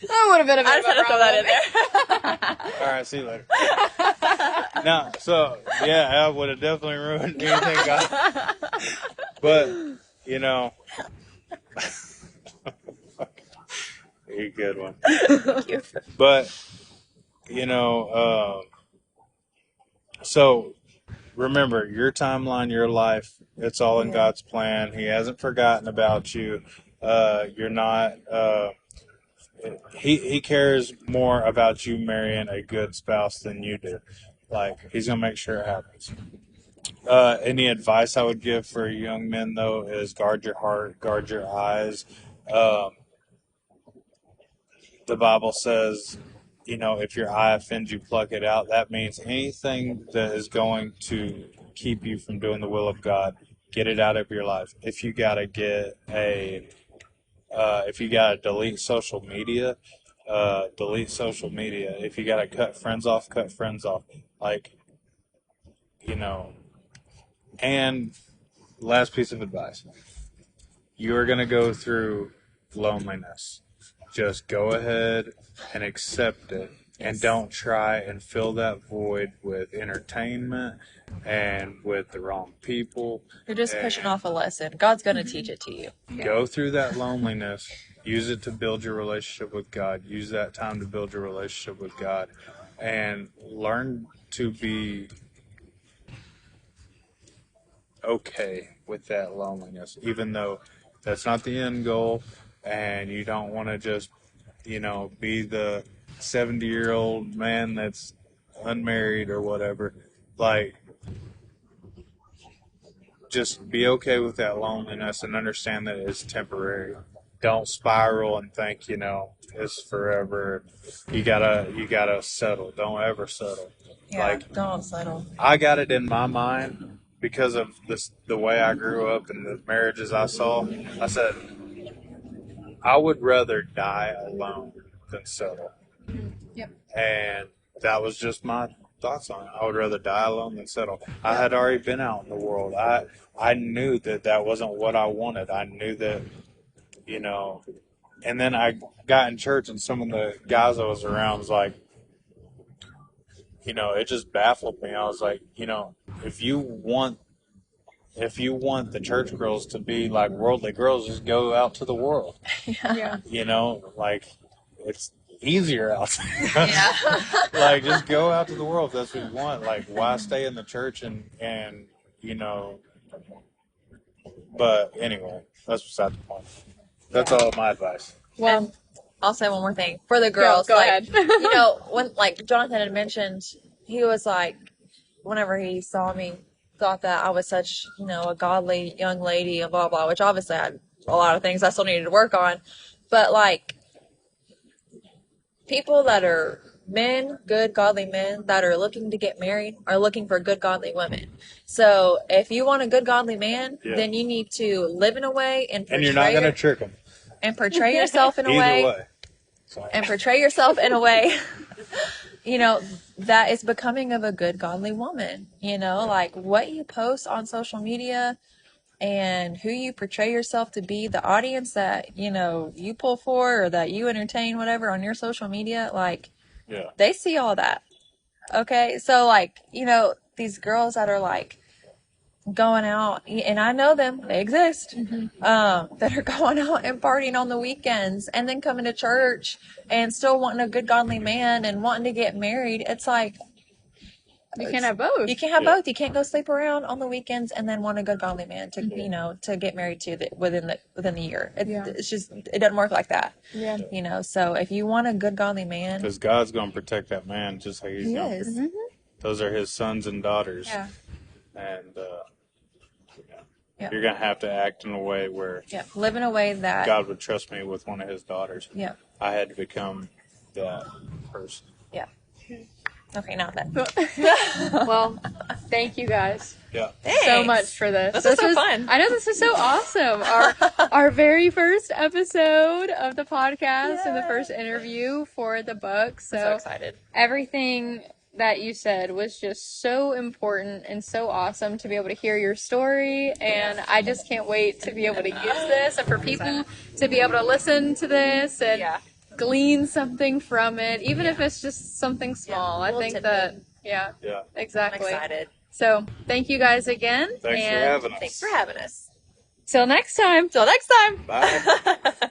That would have been a bit I of just had a to throw that problem. in there. All right, see you later. No, so, yeah, I would have definitely ruined anything God. But, you know, you're a good one. Thank you. But, you know, so remember, your timeline, your life, it's all in God's plan. He hasn't forgotten about you. You're not, he cares more about you marrying a good spouse than you do. Like, he's going to make sure it happens. Any advice I would give for young men, though, is guard your heart, guard your eyes. Um, the Bible says, you know, if your eye offends you, pluck it out. That means anything that is going to keep you from doing the will of God, get it out of your life. If you gotta if you gotta delete social media, delete social media. If you gotta cut friends off, cut friends off. Like, you know. And last piece of advice: you are gonna go through loneliness. Just go ahead and accept it. And don't try and fill that void with entertainment and with the wrong people. You're just pushing off a lesson. God's going to teach it to you. Go through that loneliness. Use it to build your relationship with God. Use that time to build your relationship with God. And learn to be okay with that loneliness, even though that's not the end goal. And you don't want to just, you know, be the 70-year-old man that's unmarried or whatever. Like, just be okay with that loneliness and understand that it's temporary. Don't spiral and think, you know, it's forever. You gotta settle. Don't ever settle. Yeah, Like, don't settle. I got it in my mind because of the way I grew up and the marriages I saw. I said, I would rather die alone than settle. Yep. And that was just my thoughts on it. I would rather die alone than settle. I had already been out in the world. I knew that wasn't what I wanted. I knew that, you know, and then I got in church and some of the guys I was around was like, you know, it just baffled me. I was like, you know, if you want the church girls to be like worldly girls, just go out to the world. Yeah. You know, like, it's easier out there. Yeah. Like, just go out to the world if that's what you want. Like, why stay in the church and you know. But anyway, that's beside the point. That's all my advice. Well, and I'll say one more thing for the girls. Go like, ahead. You know, when like Jonathan had mentioned, he was like, whenever he saw me, thought that I was such, you know, a godly young lady and blah blah. Which obviously I had a lot of things I still needed to work on, but like people that are men, good godly men that are looking to get married are looking for good godly women. So if you want a good godly man, then you need to live in a way and you're not going to trick them. And portray yourself in a Either way. way. And portray yourself in a way you know, that is becoming of a good, godly woman. You know, like what you post on social media and who you portray yourself to be, the audience that, you know, you pull for or that you entertain, whatever, on your social media, like, Yeah. they see all that. Okay. So, like, you know, these girls that are like going out, and I know them, they exist, that are going out and partying on the weekends and then coming to church and still wanting a good, godly man and wanting to get married. It's like, You can't have both. you can't have Yeah. both. You can't go sleep around on the weekends and then want a good godly man to, you know, to get married to within the year. It's just, it doesn't work like that. Yeah. You know, so if you want a good godly man, Because God's going to protect that man just like he's he going is. to. Those are his sons and daughters. Yeah. And Yeah. you're going to have to act in a way where Yeah. Live in a way that, God would trust me with one of his daughters. yeah. I had to become that person. Yeah. Okay, not that. Well, thank you guys Yeah. so Thanks. much for this. This is so fun. I know, this is so awesome. Our very first episode of the podcast and the first interview for the book. I'm so So excited. everything that you said was just so important and so awesome to be able to hear your story, and I just can't wait to be able to use this and for people to be able to listen to this and Yeah. glean something from it, even if it's just something small. I little think tidbit. that, yeah, Yeah. I'm exactly. excited. So thank you guys again. Thanks for and having us. Thanks for having us. till next time. Till next time. Bye.